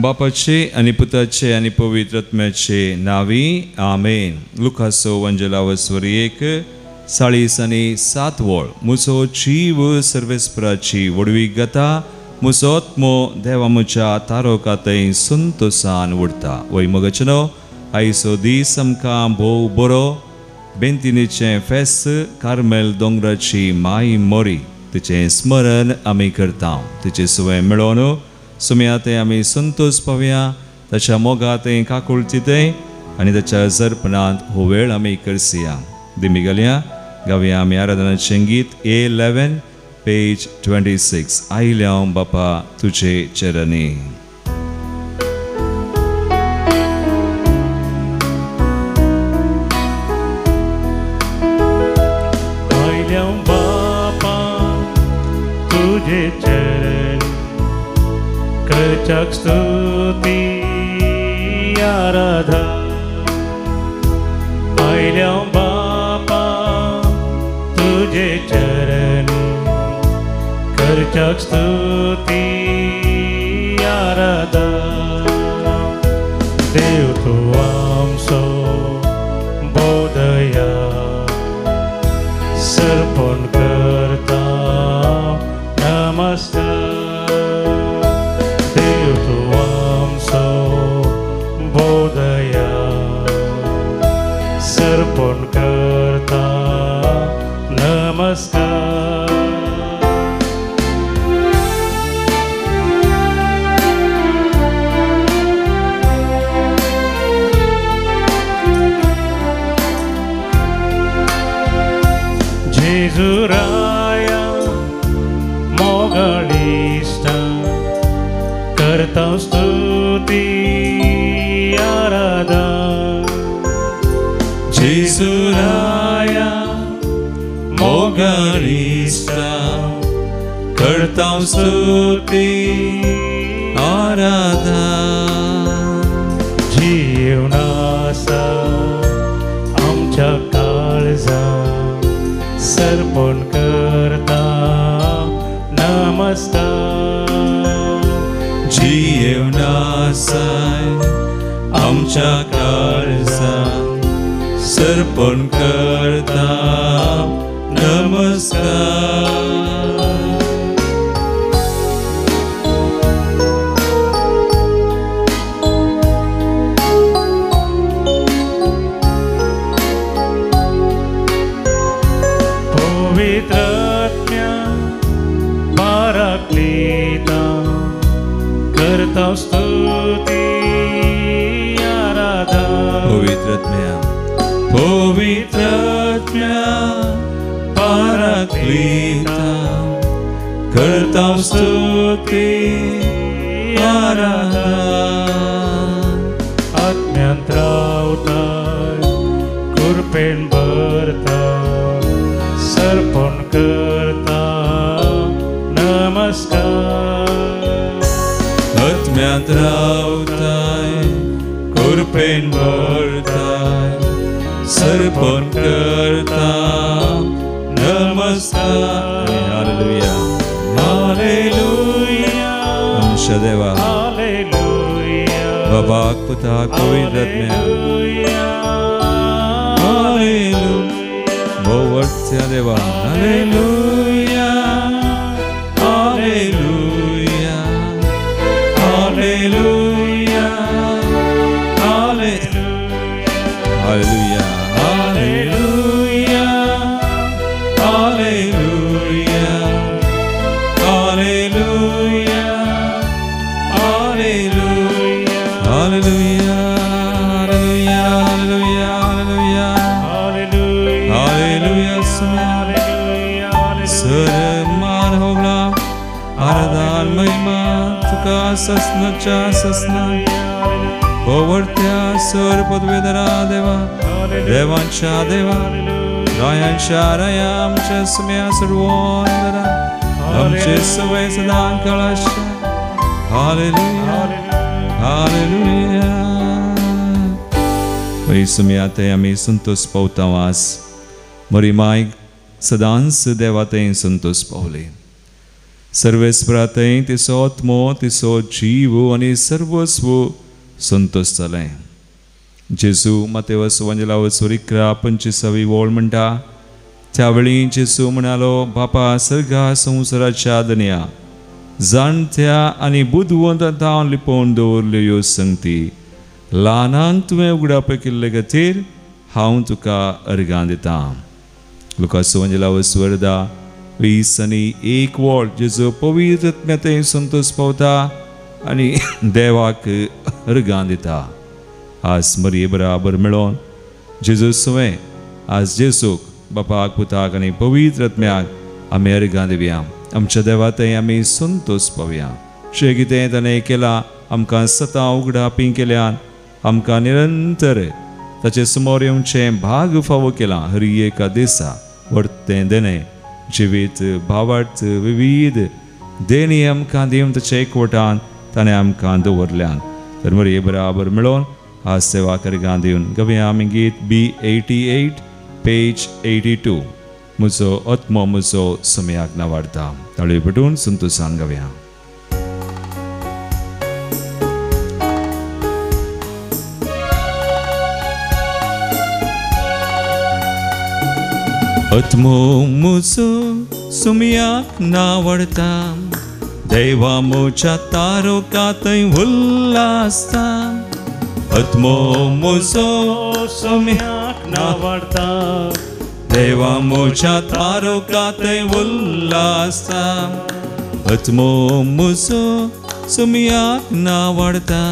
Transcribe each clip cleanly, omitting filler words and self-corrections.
बापाचे आणि पुताचे आणि पवित्र आत्म्याचे नावी आमेन. लुकासो वंजलावस्वरी 1:40 वळ. मुसो जीव सर्वेस्पराची वडवी गता मुसो आत्मो देवा मुच्या तारोकातय संतोषान उडता. वय मगचनो आयसो दीस आमकां भोव बरो बेंतिनीचे फेस्त कार्मेल दोंगराची माई मोरी तिचे स्मरण आमी करता. तिचे सुवे मेळोन सुम्याते आमी संतोष पावया. ताच्या मोगाते काकुळतीते आनी ताच्या जरपणांत हो वेळ आमी करसिया. दिमी घालया गावया आमी आराधनाचें गीत A11 पेज 26. आयल्या बापा तुजे चरणी. आयल्या बापा तुजे चरणी करचक स्तुती आराधना. आयल्या बापा तुजे चरणी करचक स्तुती आराधना. देव तू आमचो बोधया सर्पण करता नमस्कार. देव तू आमचो बोधया सर्पण करता नमस्कार. जेजुराया मोगाळिष्टा करता स्तुती आराधना. जेजुराया मोगाळिष्टा करता स्तुती आराधना. जीवनासा आमच्या काळजा सर्पण करता नमस्कार. जीवनासाय आमच्या काळजा सर्पण करता नमस्कार. पवित्रात्म्या पाराक्लीता करता स्तुती आराधना. पवित्रात्म्या पाराक्लीता करता स्तुती आराधना. आत्म्यांत रावताय कृपेन भरता सर्पण करता नमस्कार. आत्म्यांत रावताय कृपेन भरताय सर्पण करता नमस्कार. हालेलुया हालेलुया आमच्या देवा हालेलुया बाबाक पुताक पवित्र आत्म्याक हालेलुया भोवत्या देवा hallelujah hallelujah hallelujah hallelujah hallelujah hallelujah hallelujah hallelujah hallelujah hallelujah hallelujah hallelujah सर्मान होगला आराधन महिमा तुका ससनाच्या ससना. पवरत्या सर पदवेदरा देवा देवांच्या देवा रायांच्या राया आमच्या सुम्या सर्वोंदरा आमचे सवय सदा काळाच्या. Hallelujah hallelujah. वै सुम्याते आमी संतोष पावता वास मरी मायक सदांच देवाते संतोष पावले. सर्वेस्परातय तिचो आत्मो तिचो जीव आनी सर्वस्व संतोष जालें. जेजू मातेवस वंजलावस वरिकरा 25वी वोळ म्हणटा त्या वेळी जेजू म्हणालो बापा सर्गा संवसाराच्या दन्या जाणत्या आनी बुदवंतां लिपोवन दवरल्यो ह्यो संगती ल्हानांक तुवें उगडाप केल्ले खातीर हांव तुका अर्गां दिता. लुकास वंजलावस वर्दा 20 आनी 1 वोळ जेजू पवित्र आत्म्यातय संतोष पावता आनी देवाक अर्गां दिता. आज मरये बराबर मेळोन जेजू सुवें आज जेजूक बापाक पुताक आनी पवित्र आत्म्याक आमी अर्गां दिवया. आमच्या देवातय आमी संतोष पावया. जे कितें ताणें केलां आमकां सतां उगडापी केल्यान आमकां निरंतर ताचे समोर येवचें भाग फावो केलां. हर एका दिसा वर्तें देणें जिवीत भावार्थ विविध देणी आमकां दिवन ताचे एकवटान ताणें आमकां दवरल्यान. तर मरये बराबर मेळोन आज सेवा अर्गां दिवन गवया आमी गीत B88 पेज 82 म्हजो आत्मो म्हजो समयाक नावाडटा. ताळयो पेटून संतोशान गवया. आत्मो म्हजो समयाक नावाडटा देवा मोच्या तारोकातय उल्हासता. आत्मो म्हजो सम्याक नावाडता देवा मोच्या तारोकातय उल्हासता. आत्मो म्हजो समयाक नावाडता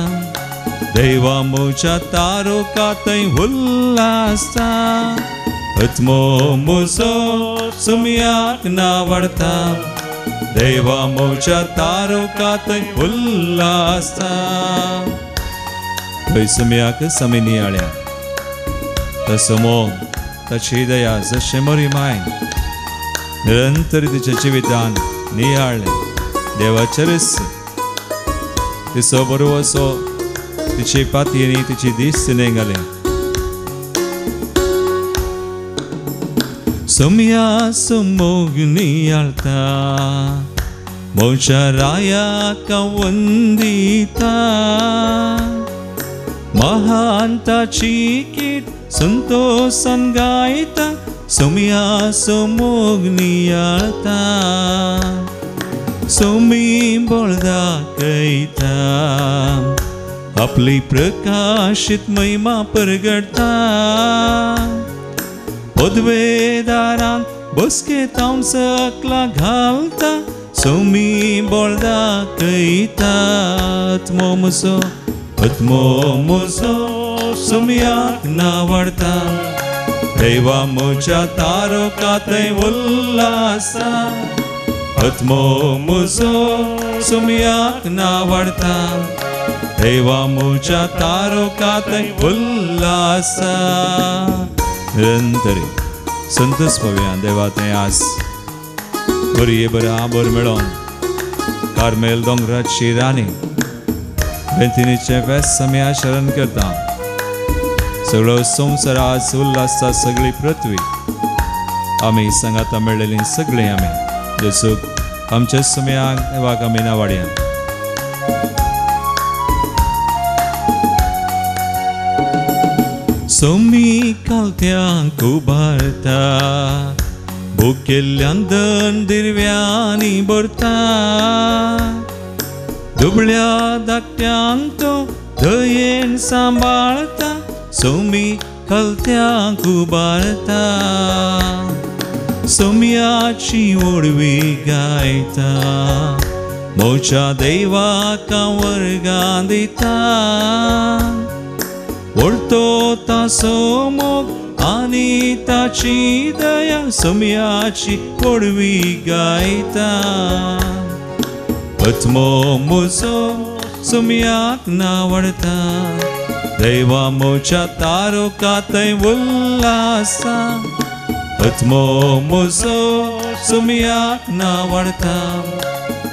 देवा मोच्या तारोकातय उल्हासता. आत्मो म्हजो समयाक नावाडता देवा मोच्या तारोकातय उल्हासता. थंय समयाक समी नियाळ्या तसमो ताची दया जशें मरी माय निरंतर तिच्या जिवितान नियाळ्ळें. देवाचें रस तिचो बरो असो तिचे पातयेनी तिची दीस तिणें घालें. समया समोग नियाळता मोच्या रायाक वंदिता. महान ताची कीट संतोषान गायता समया समोग नियाळता. सोमी बळ दाखयता आपली प्रकाशित महिमा परगडता. पदवेदारान बसकेत हांव सकला घालता सोमी बळ दाखयता. आत्मो म्हजो आत्मो म्हजो समयाक नावाडता देवा मोच्या तारोकातय उल्हासता. आत्मो म्हजो समयाक नावाडता देवा मोच्या तारोकातय उल्हासता. निरंतर संतोष पावया देवाचें आस. बरये बराबर मेळोन कार्मेल दोंगराची राणी बेंतिनीचे फेस्त आमी आचरण करता. सगळो संवसार आज उल्हासता सगळी पृथ्वी आमी सांगाता मेळ्ळेलीं सगळीं आमी जेजूक आमच्या समयाक देवाक आमी नावाडया. सोमी कालत्यांक उबारता भुकेल्ल्यान दन दिरव्यांनी भरता. दुबळ्या धाकट्यांक तो दयेन सांबाळता सोमी कालत्यांक उबारता. सोमयाची ओडवी गायता मोच्या देवाक वर्गां दिता. ओळतो तासो मोग आनी ताची दया सोमयाची ओडवी गायता. आत्मो म्हजो सोमयाक नावाडता देवा मोच्या तारोकातय उल्हासता. आत्मो म्हजो सोमयाक नावाडता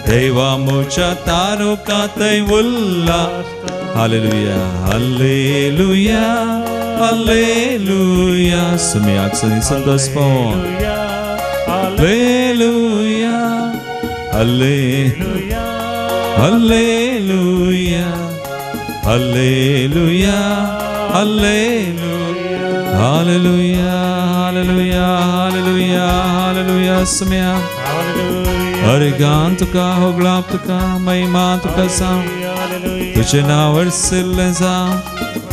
देवा मोच्या तारोकातय उल्हासता. Hallelujah hallelujah hallelujah. सोमयाक संतोष पावो hallelujah Hallelujah, Hallelujah, Hallelujah, Hallelujah, Hallelujah, Hallelujah, Hallelujah, Hallelujah, Samya. Harigan tuka, hoglap tuka, महिमा तुका सांग. तुझे नाव वर्सिल्ले सांग,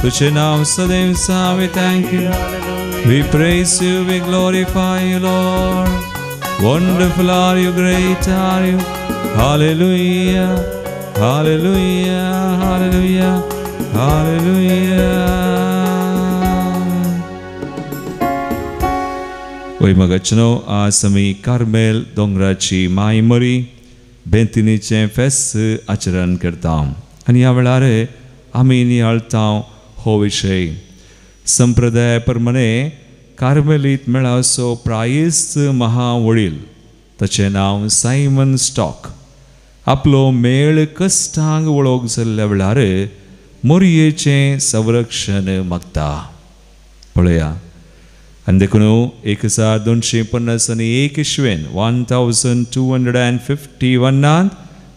तुझे नाव सदैव सांग. We thank you, we praise you, we glorify you, Lord. Wonderful are you, great are you. Hallelujah, Hallelujah, Hallelujah, Hallelujah. वही मगचनो आसमी Carmel डोंगराची माई मरी बेंतिनीचे फेस्त आचरण करता आणि ह्या वेळार आमी नियाळता हो विषय संप्रदाय प्रमाणे कार्मेलीत मेळावचो प्रायस्त महावडील ताचें नांव सायमन स्टॉक आपलो मेळ कश्टांक वळोवंक जाल्ल्या वेळार मोरयेचें संरक्षण मागता. पळया आनी देखून 1251 1251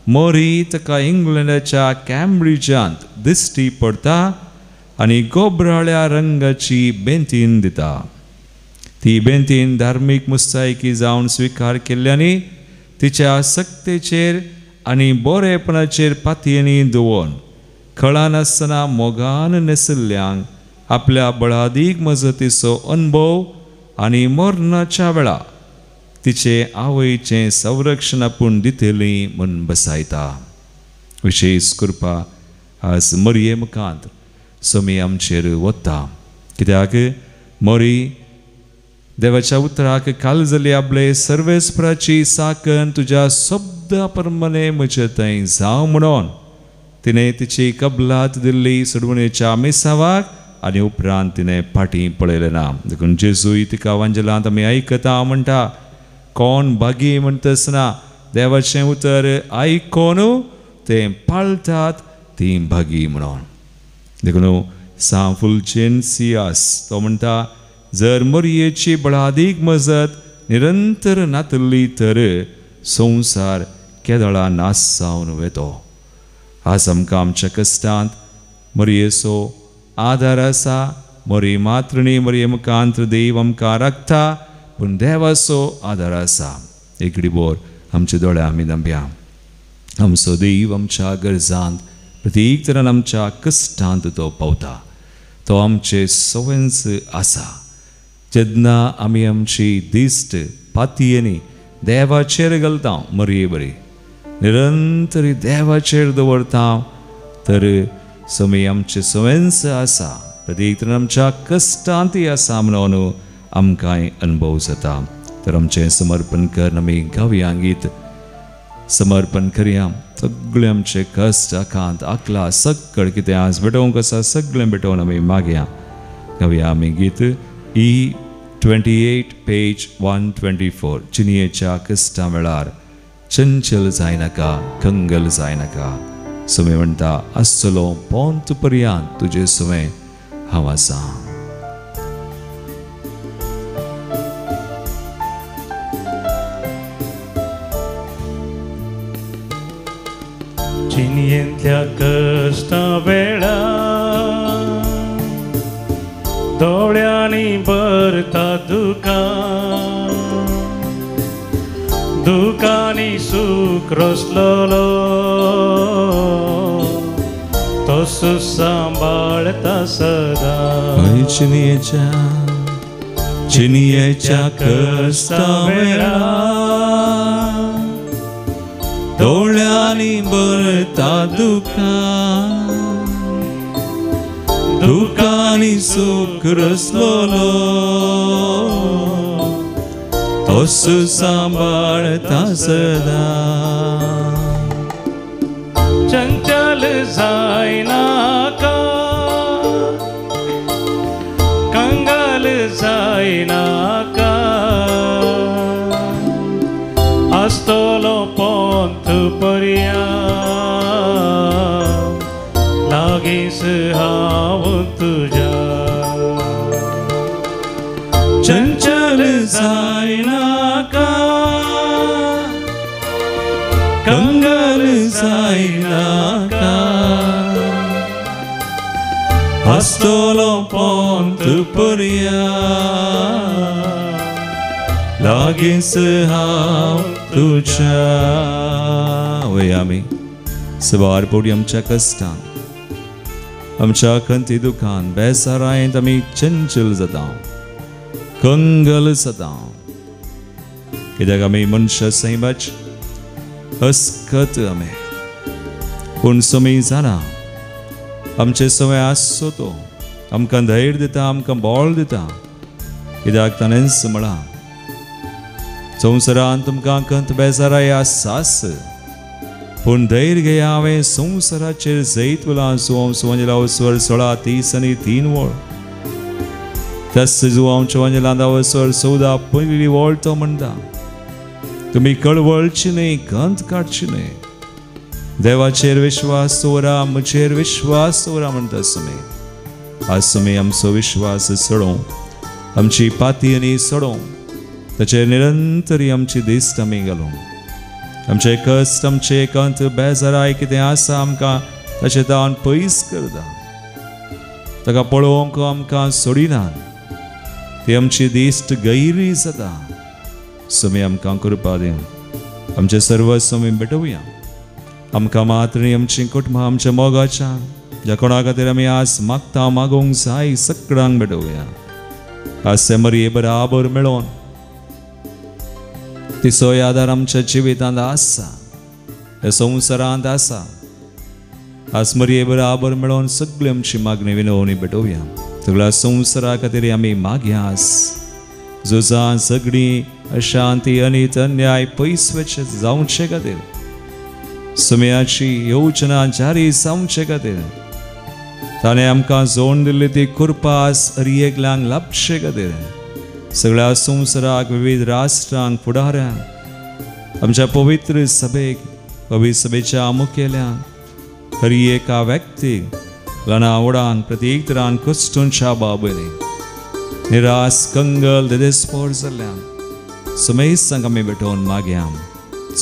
मोरी ताका इंग्लंडाच्या कॅम्ब्रिजांत दिश्टी पडटा आनी गोबराळ्या रंगाची बेंतीन दिता. ती बेंतीन धार्मीक मुस्तायकी जावन स्विकार केल्ल्यानी तिच्या सक्तेचेर आनी बरेपणाचेर पातयेनी दवरून खळानासतना मोगान नेसल्ल्यांक आपल्या बळादीक मजतीचो अनुभव आनी मरणाच्या वेळा तिचे आवयचें संरक्षण आपूण दितली म्हूण बसयता. विशेश कृपा आज मरयेमकांत सोमी आमचेर वता कित्याक मोरी देवाच्या उतराक काल जाली आपले सर्वेस्पराची साकन तुज्या शब्दा प्रमाणे म्हजे थंय जावं म्हणून तिने तिची कबलात दिल्ली सोडवणेच्या मेसावाक आनी उपरांत तिने फाटीं पळयलें ना. देखून जेजूय तिका वांजलांत आमी आयकता म्हणटा कोण भागी म्हणटसना देवाचें उतर आयकोन तें पाळटात तीं भागी म्हणून. देखून सा फुलचेन्सियास तो म्हणटा जर मोरयेची बळादीक मजत निरंतर नातली तर संवसार केदळा नास जावन वेतो. आज आमकां आमच्या कश्टांत मोरयेचो आदार आसा. मोरी मात्रणी मोरयेमकांत देव आमकां राखता पूण देवाचो आदार आसा. एकडी बोर आमचे दोळे आमी धांबया. आमचो देव आमच्या गरजांत प्रत्येक तरान आमच्या कश्टांत तो पावता. तो आमचे सवयंच आसा. जेन्ना आमी आमची दिश्ट पातयेनी देवाचेर घालता मोरये बरी निरंतर देवाचेर दवरता तर समय आमचे सवयंच आसा. प्रत्येक तरान आमच्या कश्टांतय आसा म्हणून आमकांय अनुभव जाता. तर आमचें समर्पण करून आमी गावया गीत समर्पण करया. सगळे आमचे कश्ट आकांत आकला सक्कळ कितें आज भेटोवंक आसा सगळें भेटोवन आमी मागया. गावया आमी गीत E28 पेज 124. चिनयेच्या कश्टा वेळार चंचल जायनाका कंगल जायनाका. सुमे म्हणटा आसलो पोंत पर्यांत तुजे सुमे हांव आसा. चिनयेंतल्या कश्टा वेळा दोळ्यांनी भरता दुकानी सुख रसलोलो तसो सांबाळता सदा. चिनयेच्या कश्टा वेळा दोळ्यांनी भरता दुकानी सुख रसलोलो तसो सांबाळता सदा. चंचल जायनाका कंगाल जायनाका आसतलो पोंत पर्यांत लागींच हांव तुज्या. चंचल जायनाका zainaka Astolo pontu puria Lagin sehau tucha वय आम्ही सवार पोटी आमच्या कष्टान आमच्या खंती दुखान बेसारायेंत आमी चंचल जाता कंगल जाता कित्याक आमी मनशां सैमाच अस्कत आमी पूण समी जाणा आमचे सवय आसचो तो आमकां धैर्य दिता आमकां बळ दिता कित्याक ताणेंच म्हणा संवसारांत तुमकां खंत बेजाराय आसाच पूण धैर्य घेया हांवें संवसाराचेर जैत उला सुवांजला स्वर 16:30 वळ त्याच जुवांच्या वांजलां स्वर 14 पयली वळ तो म्हणटा तुमी कळवळची न्ही खंत काडची न्ही देवाचेर विश्वास दवरा म्हजेर विश्वास दवरा म्हणटा सुमी आज सुमी आमचो विश्वास सोडूं आमची पाती आनी सोडूं ताचेर निरंतरी आमची दिस्त आमी घालूं आमचे कश्ट आमचे कंत बेजाराय कितें आसा आमकां ताचें दान पयस करता ताका पळोवंक आमकां सोडिनात ती आमची दिश्ट गैरी जाता सुमी आमकां कृपा दिवं आमचे सर्वस्व आमी भेटोवया आमकां मात्र आमची कुटुंबां आमच्या मोगाच्या ज्या कोणा खातीर आमी आज मागता मागोवंक जाय सगळ्यांक भेटोवया आज ते मरये बराबर मेळोन तिसोय आदार आमच्या जिवितांत आसा ह्या संवसारांत आसा आज मरये बराबर मेळोन सगळी आमची मागणी विनवणी भेटोवया सगळ्या संवसारा खातीर आमी मागयास झुजां झगडीं अशांती अनित अन्याय पयस जावचे खातीर सुमयाची योजना जारी जावचे खातीर ताणें आमकां जोड दिल्ली ती कृपास अरियेकल्यांक लाभचे खातीर सगळ्या संवसाराक विविध राष्ट्रांक फुडाऱ्यांक आमच्या पवित्र सभेक पवित्र सभेच्या मुखेल्यांक हरी एका व्यक्तीक ल्हाना व्हडांक प्रत्येक तरान कश्टांच्या बाबतींत निराश कंगल देदेस्पोर जाल्ल्यांक समेस्तांक आमी भेटोवन मागया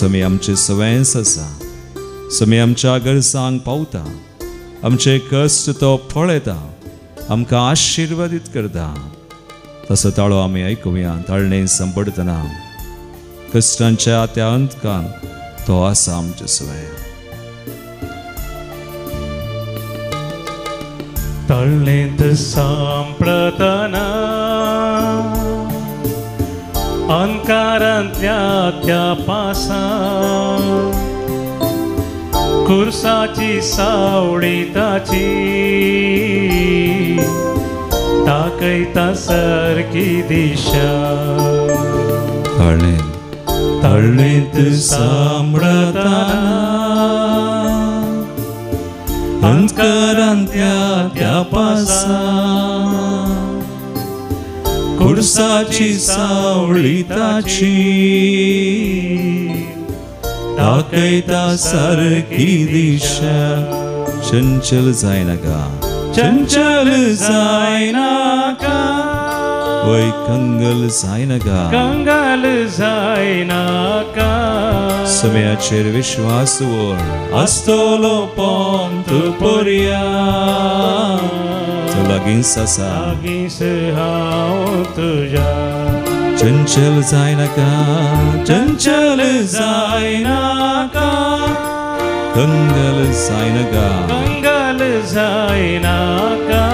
समी आमचे सवयस आसा समी आमच्या गरजांक पावता आमचे कश्ट तो पळयता आमकां आशिर्वादीत करता तसो ताळो आमी आयकुया ताळणें संपडतना कश्टांच्या त्या अंतकान तो आसा आमचे सवय ताळणेंत सांपडतना अंकारांतल्या त्या पासां खुर्साची सावळी ताची ताकयता सारकी दिशा ताळणेंत सांपडतना अंकारांतल्या त्या पासां खुर्साची सावळी ताची दाखयता सारकी दिशा चंचल जायनाका चंचल जायनाका वय कंगल जायनाका कंगाल जायनाका समयाचेर विश्वास दवर आस्तलो पंत पर्या तो लागींच आसा लागींच हांव तुज्या चंचल जायनाका चंचल जायनाका कंगल जायनाका कंगाल जायनाका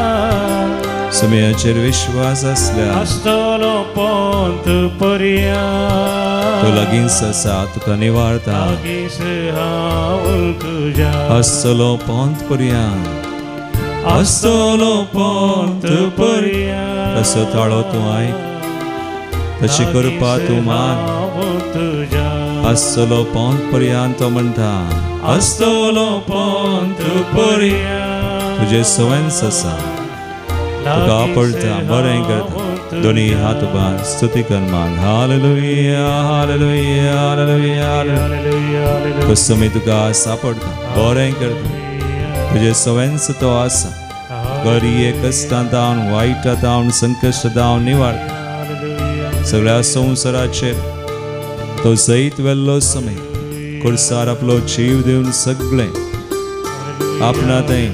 समयाचेर विश्वास आसल्यार आस्तलो पंत पर्या तो लागींच आसा तुका निवारता लागींच हांव तुज्या आसतलो पंत पर्यंत आसतलो पंत पर्यंत तसो ताळो तूं आयक तशी कृपा तूं मान आसतलो पंत पर्यंत तो म्हणटा आसतलो पंत पर्यंत तुजे सवयंस आसा तुका आपडटा बरें करता दोनी हात बांद स्तुती कर मान हालेलुया हालेलुया हालेलुया हालेलुया कसमी तुका सापडटा बरें करता तुजे सवयंस तो आसा गरिये कश्टां जावन वायटां जावन संकश्ट जावन निवारता सगळ्या संवसाराचेर तो जैत वेल्लो समय खुर्सार आपलो जीव दिवन सगळें आपणा थंय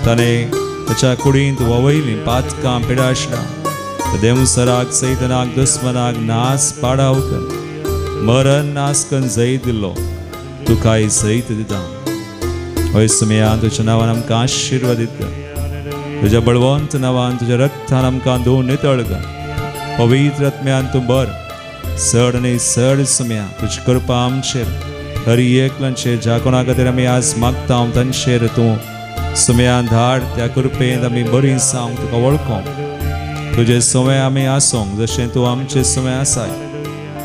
ताणें ताच्या कुडींत ववयलीं पातकां पिडासलां देवसराक सैतनाक दुस्मनाक नास पाडाव कर मरण नास करून जैत दिल्लो तुकाय जैत दिता होय सुमया तुज्या नांवान आमकां आशिर्वादीत कर तुज्या बळवंत नांवान तुज्या रक्तान आमकां धुवन नितळ कर पवित्र आत्म्यान तूं बर चड आनी चड सुमया तुजी कृपा आमचेर हर एकल्यांचेर ज्या कोणा खातीर आमी आज मागता तांचेर तूं सुमयान धाड त्या कृपेंत आमी बरीं जावंक तुका वळखोंक तुजे सुमे आमी आसूंक जशें तूं आमचे सुमे आसाय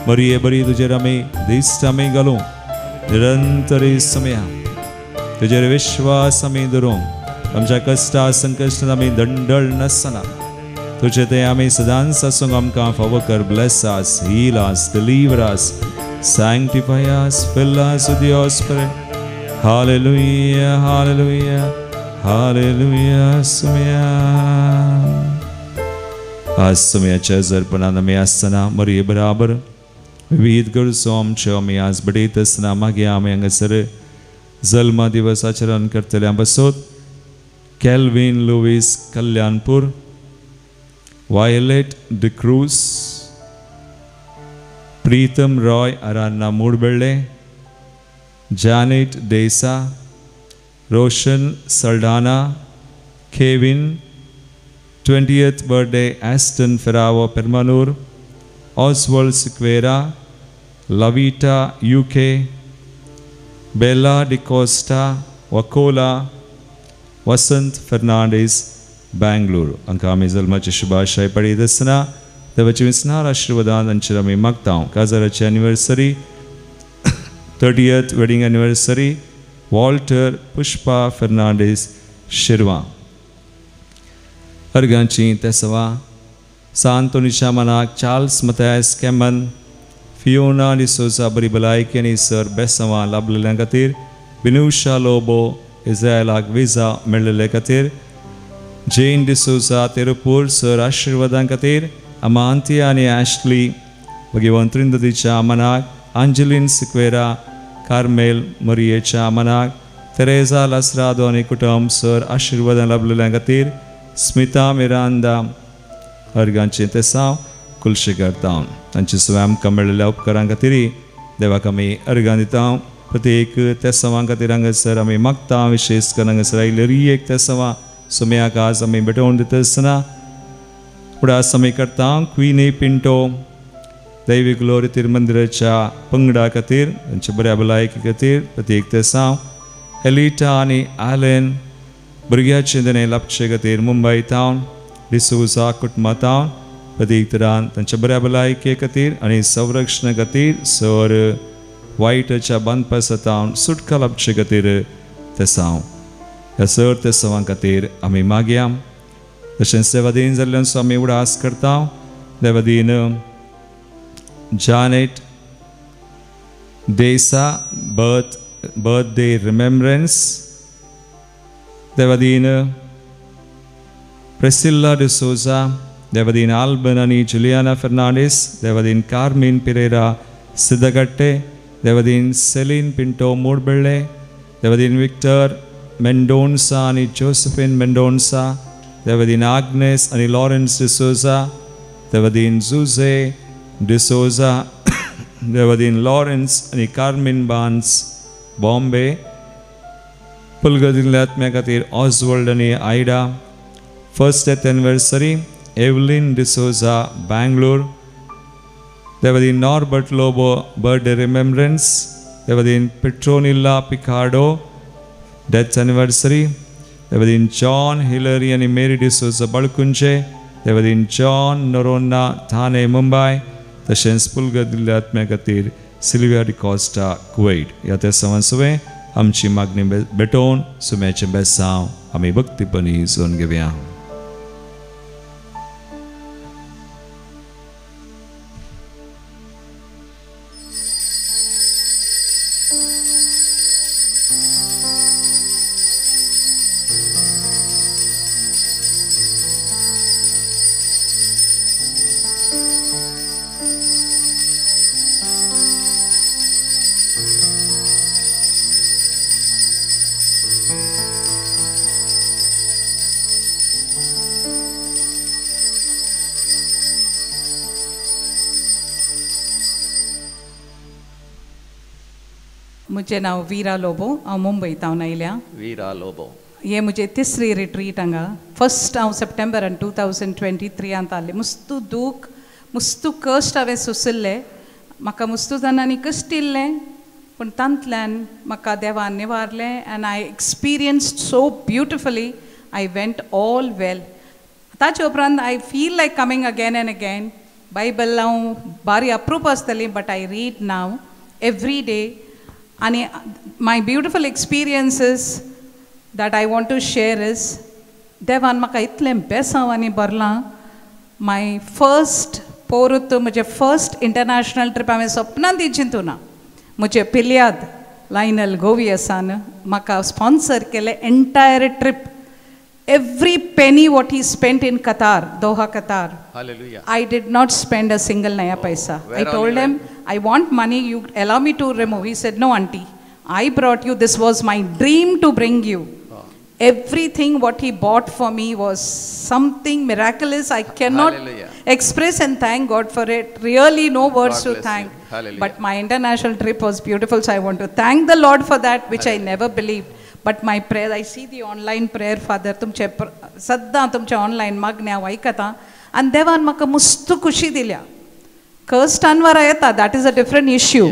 बरी तुजेर आमी दिश्ट आमी घालूं निरंतरी सुमया तुजेर विश्वास आमी धरूंक आमच्या कश्टा संकश्टांत आमी दंडळ नासतना तुझे ते आमी सदांच आसूंक आमकां फावो कर bless us heal us deliver us sanctify us fill us with your spirit hallelujah hallelujah hallelujah Somaiya आज सुमयाच्या जरपणान आमी आसतना मरये बराबर विविध गरजो आमच्यो आमी आज बडयत आसतना मागीर आमी हांगासर जल्म दिवस आचरण करतल्या बसोत Calvin Lewis Kalyanpur Violet D'Cruz Pritam Roy Aranna Moodubelle Janet D'Sa Roshan Saldanha Kevin 20th birthday Aston Ferao Permannur Oswald Sequeira Lavita UK Bela D'Costa Vakola Vasant Fernandes Bengaluru हांकां आमी जल्माची शुभाशय पळयत आसतना देवाची विस्नार आशिर्वादान तांचेर आमी मागता काजाराची anniversary 30th wedding anniversary Walter Pushpa Fernandes Shirva अर्गांची तेसवा सांतोनिशा मनाक चार्ल्स मथायस कॅमन फियोना डिसोजा बरी भलायकी आनी सर बेसवा लाभलेल्या खातीर विनुशा लोबो इस्रायलाक विजा मेळिल्ले खातीर जेन डिसोजा तेरुपूर सर आशिर्वादां खातीर अमांतिया आनी ॲश्ली भगिवंत्रिंदतीच्या मनाक आंजलीन सिक्वेरा कार्मेल मरियेच्या मनाक तेरेजा लासरादो आनी कुटुंब सर आशिर्वादां लाभलेल्या खातीर स्मिता मिरांदा अर्गांचे तेसांव कुलशेकर तावन तांचे सवय आमकां मेळिल्ल्या उपकारां खातीर देवाक आमी अर्गां दिता प्रत्येक तेसावां खातीर हांगासर आमी मागता विशेश करून हांगासर आयिल्ली एक तेसावां सुमयाक आज आमी भेटोवन दिता आसतना उडास आमी करता क्वीनी पिंटो दैवी ग्लोरी तिरुमंदिराच्या पंगडा खातीर तांच्या बऱ्या भलायकी खातीर प्रत्येक तेसांव एलिटा आनी आलेन भुरग्याचे देणे लाभचे खातीर मुंबय तावन डिसोजा कुटुंबा तावन प्रत्येक तरान तांच्या बऱ्या भलायके खातीर आनी संरक्षणा खातीर सर वायटाच्या बांदपासा तावन सुटका लाभचे खातीर तेसांव ह्या सर तेसावां खातीर आमी मागया तशेंच देवादीन जाल्ल्यान आमी उडास करता देवादीन जानेट देसा बर्थडे रिमेम्ब्रन्स देवादीन प्रेसिल्ला डिसोजा देवादीन आल्बन आनी जुलियाना फर्नांडीस देवादीन कार्मिन पिरेरा सिद्धगट्टे देवादीन सेलीन पिंटो मूडबेळे देवादीन विक्टर मेंडोन्सा आनी जोसेफिन मेंडोन्सा देवादीन आग्नेस आनी लॉरेन्स डिसोजा देवादीन जुझे डिसोजा देवादीन लॉरेन्स आनी कार्मिन बान्स बॉम्बे पुलगदिल्ल्या आत्म्या खातीर ऑसवर्ल्ड आनी Ida first death anniversary Evelyn D'Souza Bengaluru देवादीन नॉर्बर्ट लोबो बर्थडे रिमेम्ब्रन्स देवादीन पेट्रोनिल्ला पिकार्डो डेथ एनिवर्सरी देवादीन जॉन हिलरी आनी मेरी डिसोजा बळकुंचे देवादीन जॉन नोरोन्ना ठाणे मुंबय तशेंच पुलगदिल्ल्या आत्म्या खातीर सिल्विया डिकॉस्टा कुवेट ह्या तेसावां सुवे आमची मागणी भेटोवन सुम्याचें बेसांव आमी भक्तीपणी जोन घेवया मुझे नाव वीरा लोबो हांव मुंबयतावन आयल्या वीरा लोबो हे मुझे तिसरी रिट्रीट हांगा फर्स्ट हांव सप्टेंबरान 2023 आसलें मुस्तू दूख मुस्तू कश्ट हांवें सोंसिल्ले म्हाका मुस्तू जाणांनी कश्ट दिल्लें पूण तांतल्यान म्हाका देवान निवारलें and I experienced so beautifully I went all well ताचे उपरांत I feel like coming again and again Bible हांव बारी अप्रूप आसतली but I read now every day आनी my beautiful experiences that I want to share is देवान म्हाका इतलें बेसांव आनी बरलां माय फर्स्ट पोरुत म्हजें फर्स्ट इंटरनॅशनल ट्रीप हांवें सपनांत चिंतूं ना म्हजे पिल्याद लायनल गोवियसान म्हाका स्पॉन्सर केलें entire trip every penny what he spent in Qatar, Doha, Qatar. Hallelujah. I did not spend a single naya paisa. I told him, I want money, you allow me to remove. He said, no auntie, I brought you, this was my dream to bring you. Everything what he bought for me was something miraculous. I cannot express and thank God for it. Really no words to thank. But my international trip was beautiful. So I want to thank the Lord for that, which I never believed. But my prayer, I see the online prayer, Father, तुमचे सद्दां तुमचे online मागण्या आयकता आनी देवान म्हाका मस्त खुशी दिल्या. Cursed अनवरा येता, that is a different issue.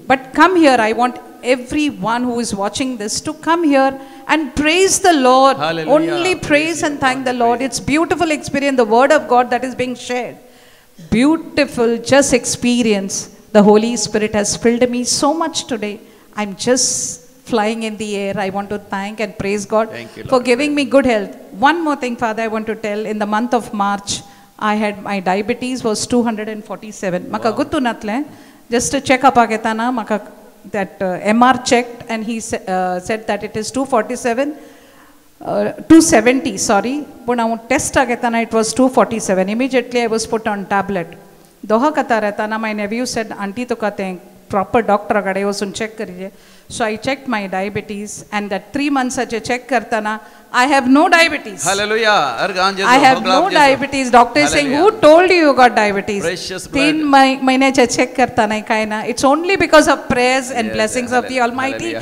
But come here, I want everyone who is watching this to come here and praise the Lord. Hallelujah. Only praise and thank the Lord. It's beautiful experience, the word of God that is being shared. Beautiful, just experience. The Holy Spirit has filled me so much today. I'm just flying in the air. I want to thank and praise God for giving me good health. One more thing, Father, I want to tell. In the month of March, I had my diabetes was 247. Maka guttu natle. Just to check up agetana, maka that MR checked and he said that it is 247. 270, sorry. But now test agetana, it was 247. Immediately I was put on tablet. Doha Qatar retana, my nephew said, auntie to kate proper doctor agade wasun check kariye. So I checked my diabetes and that 3 months ache check kartana, I have no diabetes. Hallelujah. I have no diabetes. Doctor is saying, who told you you got diabetes? Precious blood. 3 mahine check kartana kaina. It's only because of prayers and blessings of the Almighty.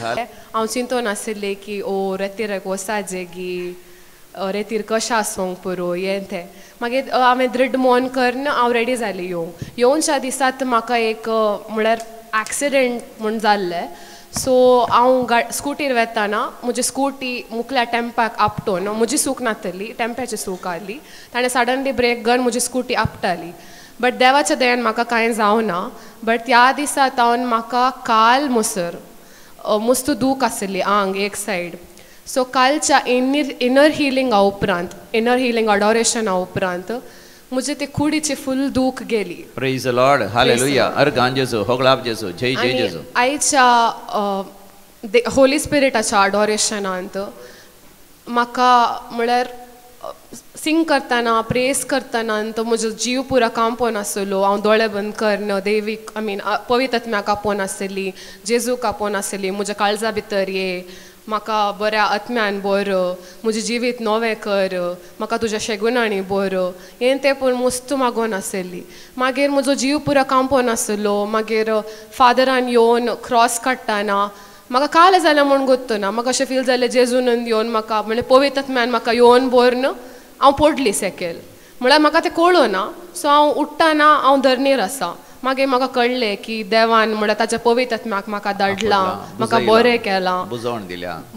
हांव चिंतून आशिल्लें की ओ रेतीर वसाजेगी रेतीर कशें आसूंक पुरो हें तें मागीर हांवें दृढ मोन करून हांव रेडी जालें येवनच्या दिसांत म्हाका एक म्हळ्यार एक्सिडेंट म्हूण जाल्लें सो हांव स्कुटीर वेताना म्हजी स्कुटी मुकल्या टेंपाक आपटोन म्हजी चूक नासली टेंप्याची चूक आसली ताणें सडनली ब्रेक घालून म्हजी स्कुटी आपटाली बट देवाच्या दयेन म्हाका कांय जावना बट त्या दिसांत हांवें म्हाका काल मुसर मस्त दूख आसली आंग एक सायड सो कालच्या इनर हिलिंगा उपरांत इनर हिलिंग अडोरेशना उपरांत मुझे ते कुडीचे फुल दूख गेली प्रेज द लॉर्ड हालेलुया अर्गान जेसू होगलाब जेसू जय जय जेसू आयच्या होली स्पिरिटाच्या अडोरेशनांत म्हाका म्हळ्यार सिंग करतना प्रेस करतना म्हजो जीव पुरा कांपोवन आसलो हांव दोळे बंद करन देवीक आय मीन पवित्र आत्म्याक आपोवन आसली जेजूक आपोवन आसली म्हज्या काळजा भितर ये म्हाका बऱ्या आत्म्यान बर म्हजें जिवीत नवें कर म्हाका तुज्या शेगुणांनी बर हें तें पूण मस्त मागोवन आसली मागीर म्हजो जीव पुरो कांपोवन आसलो मागीर फादरान येवन क्रॉस काडटाना म्हाका काल जालें म्हूण गोत्तो ना म्हाका अशें फील जालें जेजून येवन म्हाका म्हणजे पवित्र आत्म्यान म्हाका येवन बरन हांव पडली सेकेल म्हळ्यार म्हाका तें कळूं ना सो हांव उठ्ठाना हांव धरणीर आसा मागीर म्हाका कळ्ळें की देवान म्हळ्यार ताच्या पवित्र आत्म्याक म्हाका धाडलां म्हाका बरें केलां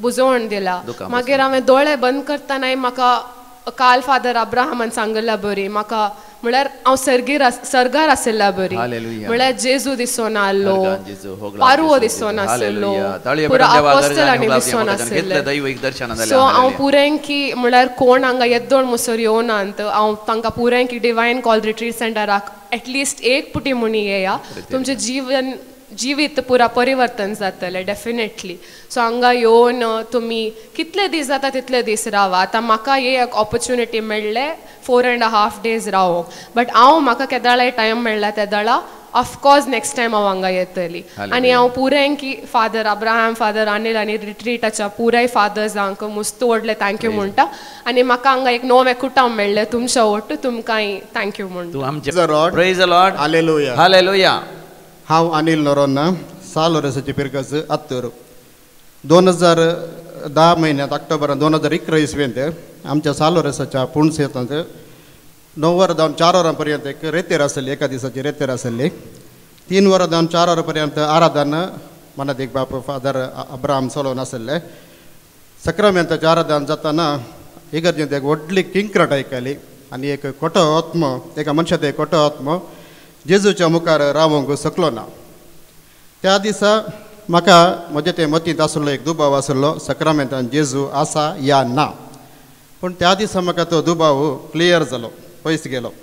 बुजवण दिला मागीर हांवें दोळे बंद करतना म्हाका काल फादर अब्राहमान सांगल्या बरी म्हाका म्हळ्यार हांव सर्गार आसल्या बरी म्हळ्यार जेजू दिसोन आसलो पारवो दिसोन आसलो पुरो आपोस्तलांनी दिसोन आसले सो हांव पुरेंकी म्हळ्यार कोण हांगा येद्दोळ मुसर येवनात हांव तांकां पुरेंकी डिवायन कॉल रिट्रीट सेंटराक एटलिस्ट एक पुटी म्हूण येया तुमचें जिवीत पुरा परिवर्तन जातलें डेफिनेटली सो हांगा येवन तुमी कितले दीस जाता तितले दीस रावा आतां म्हाका एक ऑपॉर्च्युनिटी मेळ्ळें 4.5 days रावोंक बट हांव म्हाका केदाळाय टायम मेळ्ळा तेदाळा ऑफकोर्स नेक्स्ट टायम हांव हांगा येतली आनी हांव पुरेंकी फादर अब्राहम फादर अनिल आनी रिट्रीटाच्या पुराय फादर्सांक मस्त व्हडलें थँक्यू म्हणटा आनी म्हाका हांगा एक नवें कुटुंब मेळ्ळें तुमच्या वट तुमकांय थँक्यू म्हणटा praise the Lord hallelujah hallelujah हांव अनिल नोरोन्ना साल वर्साची पिरकस आत्तर 2010 महिन्यात ऑक्टोबर 2011 इसवेंत आमच्या साल वर्साच्या पुणसेतात 9 वरां जावन 4 वरांपर्यंत एक रेतेर आसली, एका दिसाची रेतेर आसली. 3 वरां जावन 4 वरांपर्यंत आराधन मनात एक बाप फादर अब्राहम सोलोन आसले. सक्रामेंताचें आराधन जाताना इगर्जेंत एक व्हडली किंकराट आयकली आनी एक खोटो आत्मो, एका मनशाचो एक खोटो आत्मो जेजूच्या मुखार रावंक सकलो ना. त्या दिसा म्हाका म्हजे ते मतींत आसलो एक दुबाव आसलो, सक्रामेंतान जेजू आसा या ना. पूण त्या दिसा म्हाका तो दुबाव क्लियर जालो, पयस गेलो.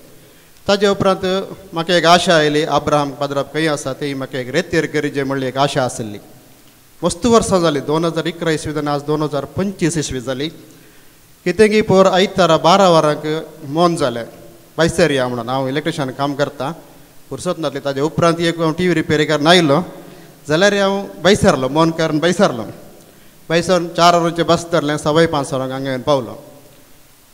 ताजे उपरांत म्हाका एक आशा आयली, अब्राहम पाद्राप खंय आसा ती म्हाका एक रेतेर गरजे म्हणली एक आशा आसली. मस्त वर्सां जाली, 2011 इसवी आज 2025 इसवी जाली. कितेंगी पोर आयतारा 12 वरांक मोन जालें बायसर या म्हणून. हांव इलेक्ट्रिशन काम करता, फुरसत नासली. ताजे उपरांत एक टी व्ही रिपेरीकार नायलो जाल्यार हांव बायसारलो, मोन कारण बायसारलो. बायसर 4 वरांचें बस धरलें, 5:15 वरांक हांगा येवन पावलो.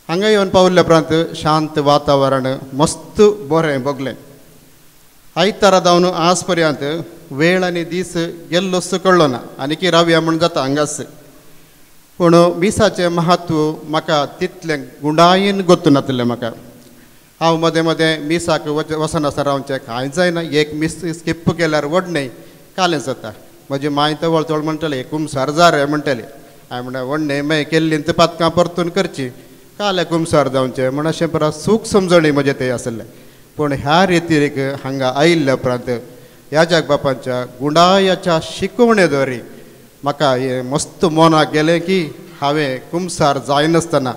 हांगा येवन पावल्या उपरांत शांत वातावरण मस्त बरें बगलें. आयतारा जावन आज पर्यंत वेळ आनी दीस गेल्लोच कळ्ळो ना, आनी रावया म्हूण जाता हांगाच. पूण मिसाचें महत्व म्हाका तितलें गुंडायेन गोतून नासलें म्हाका. हांव मदें मदें मिसाक वचनासतना रावचें, कांय जायना, एक मीस स्किप केल्यार व्हडणें कालें जाता. म्हजी माय तवळ तवळ म्हणटली कुमसार जा रे म्हणटली. हांवें म्हणलें व्हडणें मागीर केल्ली ते पातकां परतून करची, काले कुमसार जावचें म्हण अशें परत सूख समजणी म्हजें तें आसलें. पूण ह्या रितीक हांगा आयिल्ल्या उपरांत ह्या बापांच्या गुंडायाच्या शिकवणे द्वारे म्हाका हें मस्त मनाक गेलें की हांवें कुमसार जायनासतना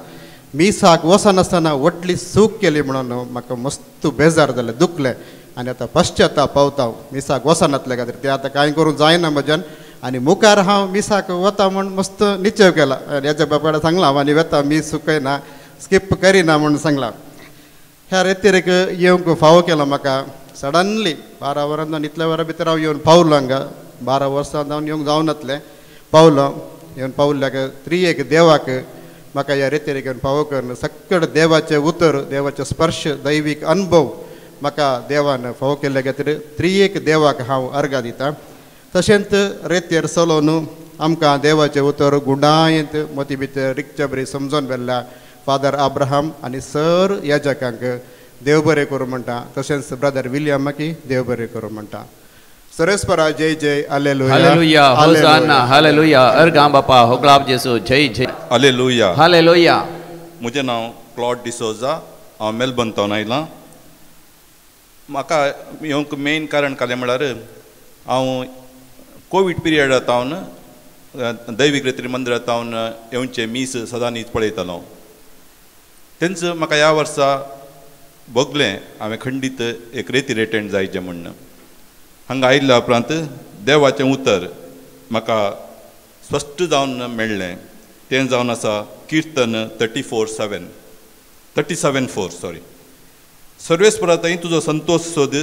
मिसाक वचनासतना व्हडली चूक केली म्हणून म्हाका मस्त बेजार जालें, दुखलें. आनी आतां पश्चाताप पावता मिसाक वचनातले खातीर. तें आतां कांय करूंक जायना म्हज्यान. आनी मुखार हांव मिसाक वता म्हूण मस्त निश्चय केला. ह्याच्या बापायला सांगलां हांव आनी वता, मीस चुकयना, स्किप करिना म्हणून सांगलां. ह्या रेतीरेक येवंक फावो केलो म्हाका. सडनली 12 वरां जावन इतल्या वरां भितर हांव येवन पावलो हांगा. 12 वर्सां जावन येवंक जावं नासलें, पावलो. येवन पावल्याक त्रियेक देवाक म्हाका ह्या रेतीरेक येवन फावो करून सक्कड देवाचें उतर, देवाचो स्पर्श, दैवीक अनुभव म्हाका देवान फावो केल्ल्या खातीर त्रियेक देवाक हांव अर्घां दितां. तशेंच रेतेर चलोवन आमकां देवाचें उतर गुंडायेंत मती भितर रिकच्या बरी समजोन व्हेल्ल्या फादर अब्राहम आनी सर याजकांक देव बरें करूं म्हणटा. तशेंच ब्रदर विलियमाकी देव बरें करूं म्हणटा. सरेस्परा जय जय हालेलुया हालेलुया होसाना हालेलुया. अर्गां बापा होगलाब जेसू जय जय हालेलुया हालेलुया. म्हजें नांव क्लॉड डिसोजा, हांव मेलबर्नतावन आयलां. म्हाका येवंक मेन कारण कालें म्हळ्यार हांव कोवीड पिरियडांतावन दैवीक रेतीर मंदिरांतावन येवचे मीस सदां न्हीद पळयतालो. तेंच म्हाका ह्या वर्सा भोगलें हांवें खंडीत एक रेतीर एटेंड जायचें म्हणून. हांगा आयिल्ल्या उपरांत देवाचें उतर म्हाका स्पश्ट जावन मेळ्ळें. तें जावन आसा किर्तन 37:4 सर्वेस्परा थंय तुजो संतोष सोद,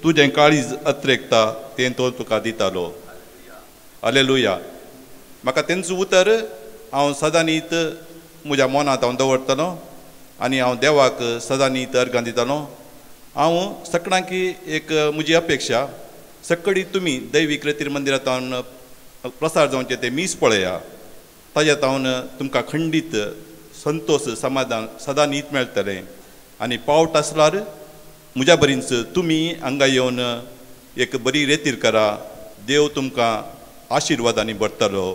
तुजें काळीज अत्रेकता तें तो तुका दितालो. हालेलुया. म्हाका तेंचो उतर हांव सदां न्हीद म्हज्या मनांत हांव दवरतलो आनी हांव देवाक सदां न्हीद अर्गां दितालो. हांव सकाळी एक म्हजी अपेक्षा, सकाळी तुमी दैवीक रेतीर मंदिरांतावन प्रसार जावचे ते मीस पळया, ताज्यात हांव तुमकां खंडीत संतोष समाधान सदां न्हीद मेळटलें. आनी पावट आसल्यार म्हज्या बरींच तुमी हांगा येवन एक बरी रेतीर करा. देव तुमकां आशिर्वादांनी भरतलो.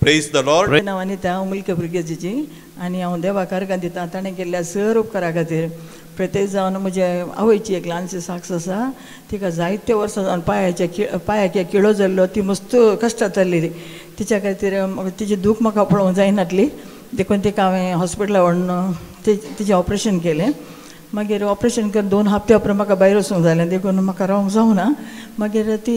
Praise the Lord. नांव अनिता उमलके भुरग्याची आनी हांव देवाक अर्गां दितां ताणें केल्ल्या सर उपकारा खातीर. प्रत्येक जावन म्हजे आवयची एक ल्हानशी साक्ष आसा. तिका जायते वर्सां जावन पांयाक एक किळो जाल्लो, ती मस्त कश्टांत जाल्ली. तिच्या खातीर तिची दूख म्हाका पळोवंक जायनासली. देखून तिका हांवें हॉस्पिटलांत व्हरून तिचें ऑपरेशन केलें. मागीर ऑपरेशन करून 2 हप्ते उपरांत म्हाका भायर वचूंक जालें. देखून म्हाका रावंक जावना. मागीर ती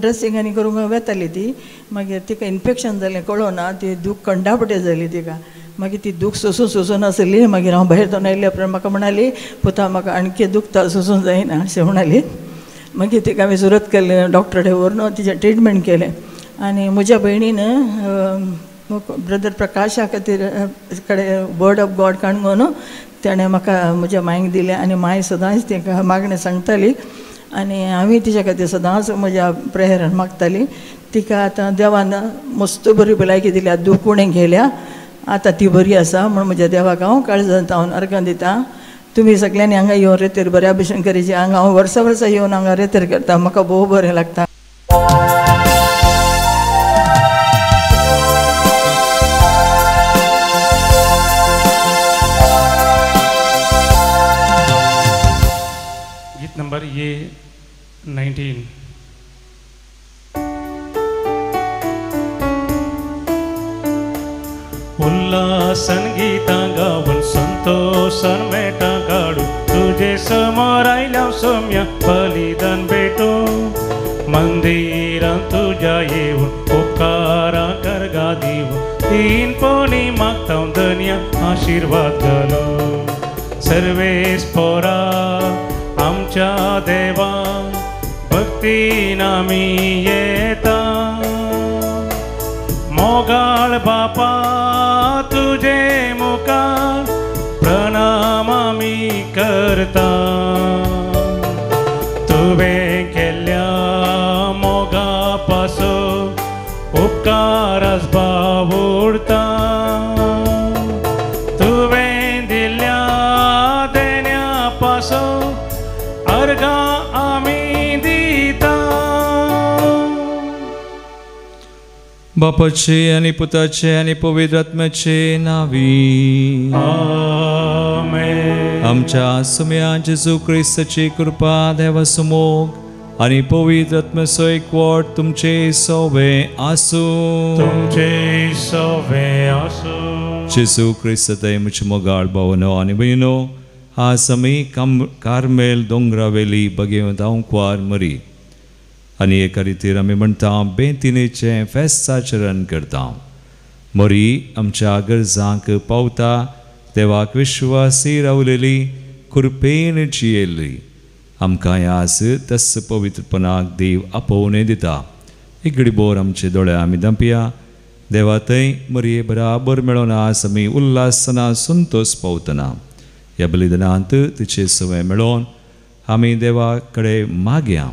ड्रेसींग आनी करूंक वेताली ती. मागीर तिका इन्फेक्शन जालें कळोना, ती दूख कंडापटे जाली तिका. मागीर ती दूख सोसून आसली. मागीर हांव भायर जावन आयल्या उपरांत म्हाका म्हणाली, पुता म्हाका आणखी दुखता, सोसूंक जायना अशें म्हणाली. मागीर तिका हांवें सुरत केलें, डॉक्टरा कडेन व्हरून तिचें ट्रिटमेंट केलें. आनी म्हज्या भयणीन ब्रदर प्रकाशा खातीर कडेन वर्ड ऑफ गॉड काणून ताणें म्हाका म्हज्या मांयक दिलें. आनी मांय सदांच ताका मागणें सांगताली. आनी हांवें तिच्या खातीर सदांच म्हज्या प्रेयरान मागताली. तिका आतां देवान मस्त बरी भलायकी दिल्या, दुखुणें गेल्या, आतां ती बरी आसा. म्हूण म्हज्या देवाक हांव काळजांत हांव अर्घां दितां. तुमी सगळ्यांनी हांगा येवन रेतेर बऱ्या भशेन करीचे. हांगा हांव वर्सा वर्सा येवन हांगा रेतेर करता, म्हाका भोव बरें लागता. गीत नंबर ये 19. उल्हासन गीतां गावन संतोषन मेटां काडू, तुजे समोर आयल्या सोम्या बलिदान भेटू. मंदिरांत तुज्या येवन उपकारां करगा दिवूं, तीन पोनी मागता धन्या आशिर्वाद घालू. सर्वेस्परा आमच्या देवा, भक्तीन आमी येता. मोगाळ बापा तुजे मुखार प्रणाम आमी करता. तुवें केल्ल्या मोगा पासून उपकारास भाव उरता. तुवें दिल्ल्या देण्या पासून अर्घां आमी दिता. बापाचे आनी पुताचे आनी पवित्र आत्म्याचे नावी. आमेन. आमच्या सुम्या जेजू क्रिस्ताची कृपा, देवासमोग आनी पवित्र आत्म्याचो एकवट तुमचे सोबे आसूं. तुमचे सोबे आसूं. जेजू क्रिस्त थंय म्हजे मोगाळ भावनो आनी भयणो, आज आमी कार्मेल दोंगरावेली बगेवंत हांवकार मरी. आनी एका रितीर आमी म्हणटा बेतिनेचें फेस्त आचरण करता. मरी आमच्या गरजांक पावता, देवाक विश्वासी रावलेली, कृपेन जियेली. आमकां आज तस पवित्रपणाक देव आपोवणें दिता. एक घडीभर आमचे दोळे आमी धांपया. देवा थंय मरये बराबर मेळोन आज आमी उल्हासना संतोष पावतना ह्या बलिदानांत तिचे सवय मेळोन आमी देवा कडेन मागया.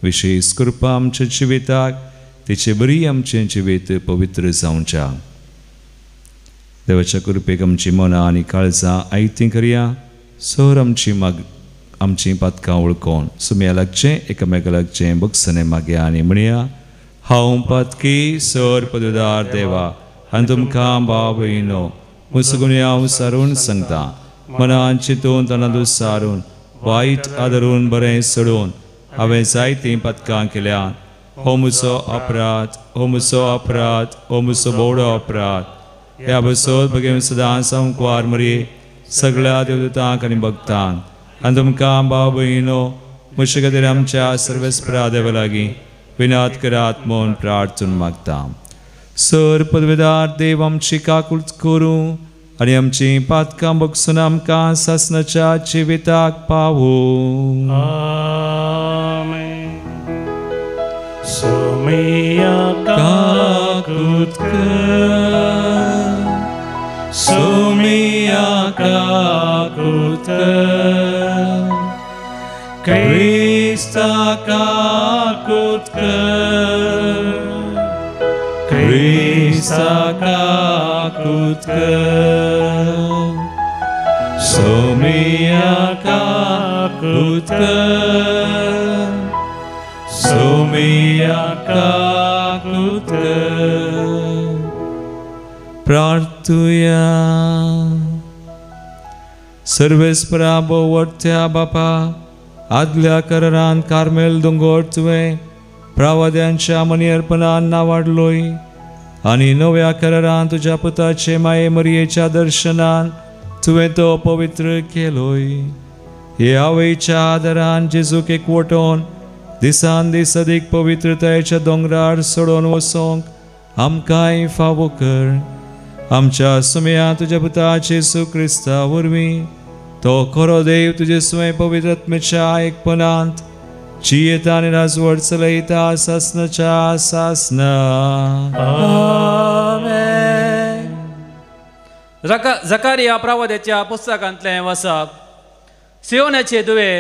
विशेष कृपा आमच्या जिविताक, तिचे बरी आमचें जिवीत पवित्र जावच्या. देवाच्या कृपेक आमची मनां आनी काळजां आयतीं करया. सर आमची पातकां वळखोन सुम्या लागचें, एकामेका लागचें बगसने मागया आनी म्हणया. हांव पातकी सर पदवीदार देवा आनी तुमकां भाव भयणो मुसगुणी हांव सारून सांगता. मनान चिंतून तोंडांत सारून वायट आदरून बरें सोडून हांवें जायतीं पथकां केल्यात. हो म्हजो अपराध, हो म्हजो अपराध, हो म्हजो बोवडो अपराध. ह्या बसत बगेन सदांच हांव मरये सगळ्या देवदूतांक आनी भक्तांक आनी तुमकां भाव भयणो म्हजे खातीर आमच्या सर्वेस्परा देवा लागीं विनात करात म्हूण प्रार्थून मागता. सर पदवीदार देव आमची काकूट करूं आनी आमची पातकां बगसून आमकां सासणाच्या जिविताक पावूं. आमेन. सोमिया काकूट कर, सोमिया काकूट कर, क्रिस्ता काकूट कर, क्रिस्ता काकूट कर, सोमिया काकूट कर, सोमिया काकूट कर. प्रार्थुया. सर्वेस्परा बोवडत्या बापा, आदल्या करारान कार्मेल दोंगर तुवें प्रावाद्यांच्या मनी अर्पणान नावाडलोय आनी नव्या करारान तुज्या पुताचे माये मरयेच्या दर्शनान तुवें तो पवित्र केलोय. हे आवयच्या आदारान जेजूक एकवटोन दिसान दीस अदीक पवित्रतायेच्या दोंगरार सोडून वचोंक आमकांय फावो कर. आमच्या सुम्या तुज्या पुता जेजू क्रिस्ता वरवीं तो खरो देव तुजे स्वयं पवित्र आत्म्याच्या एकपणांत जियेता आनी राजवट चलयता सासणाच्या सासना. आमेन. जकारिया प्रवाद्याच्या पुस्तकांतलें वाचप. सियोनाचे दुवे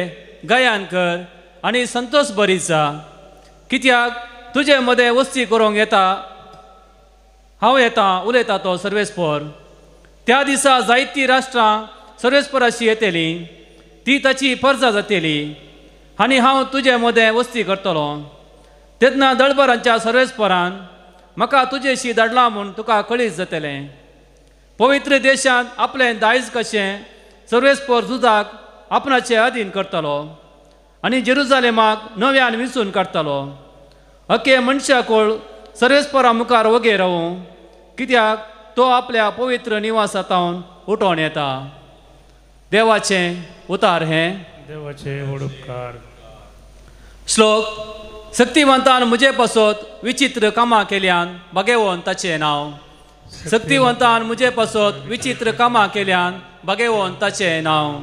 गायन कर आनी संतोश भरीचा, कित्याक तुजे मदें वस्ती करूंक येता, हांव येता उलयता तो सर्वेस्पर. त्या दिसा जायतीं राष्ट्रां सर्वेस्पराशी येतलीं, ती ताची फर्जा जातली आनी हांव तुजे मदें वस्ती करतलो. तेन्ना दळबरांच्या सर्वेस्परान म्हाका तुजेशी धाडलां म्हूण तुका कळीत जातलें. पवित्र देशांत आपलें दायज कशें सर्वेस्पर झुजाक आपणाचे अधीन करतलो आनी जेरुजालेमाक नव्यान विंचून काडटलो. अख्खे मनशाकोळ सर्वेस्परा मुखार वगे रावूं, कित्याक तो आपल्या पवित्र निवासांतावन उठोन येता. देवाचें उतार हें. देवाचे उपकार. श्लोक. शक्तिवंतान म्हजे पासत विचित्र कामां केल्यान भगेवोन ताचें नांव. शक्तिवंतान म्हजे पासत विचित्र कामां केल्यान भगेवोन ताचें नांव.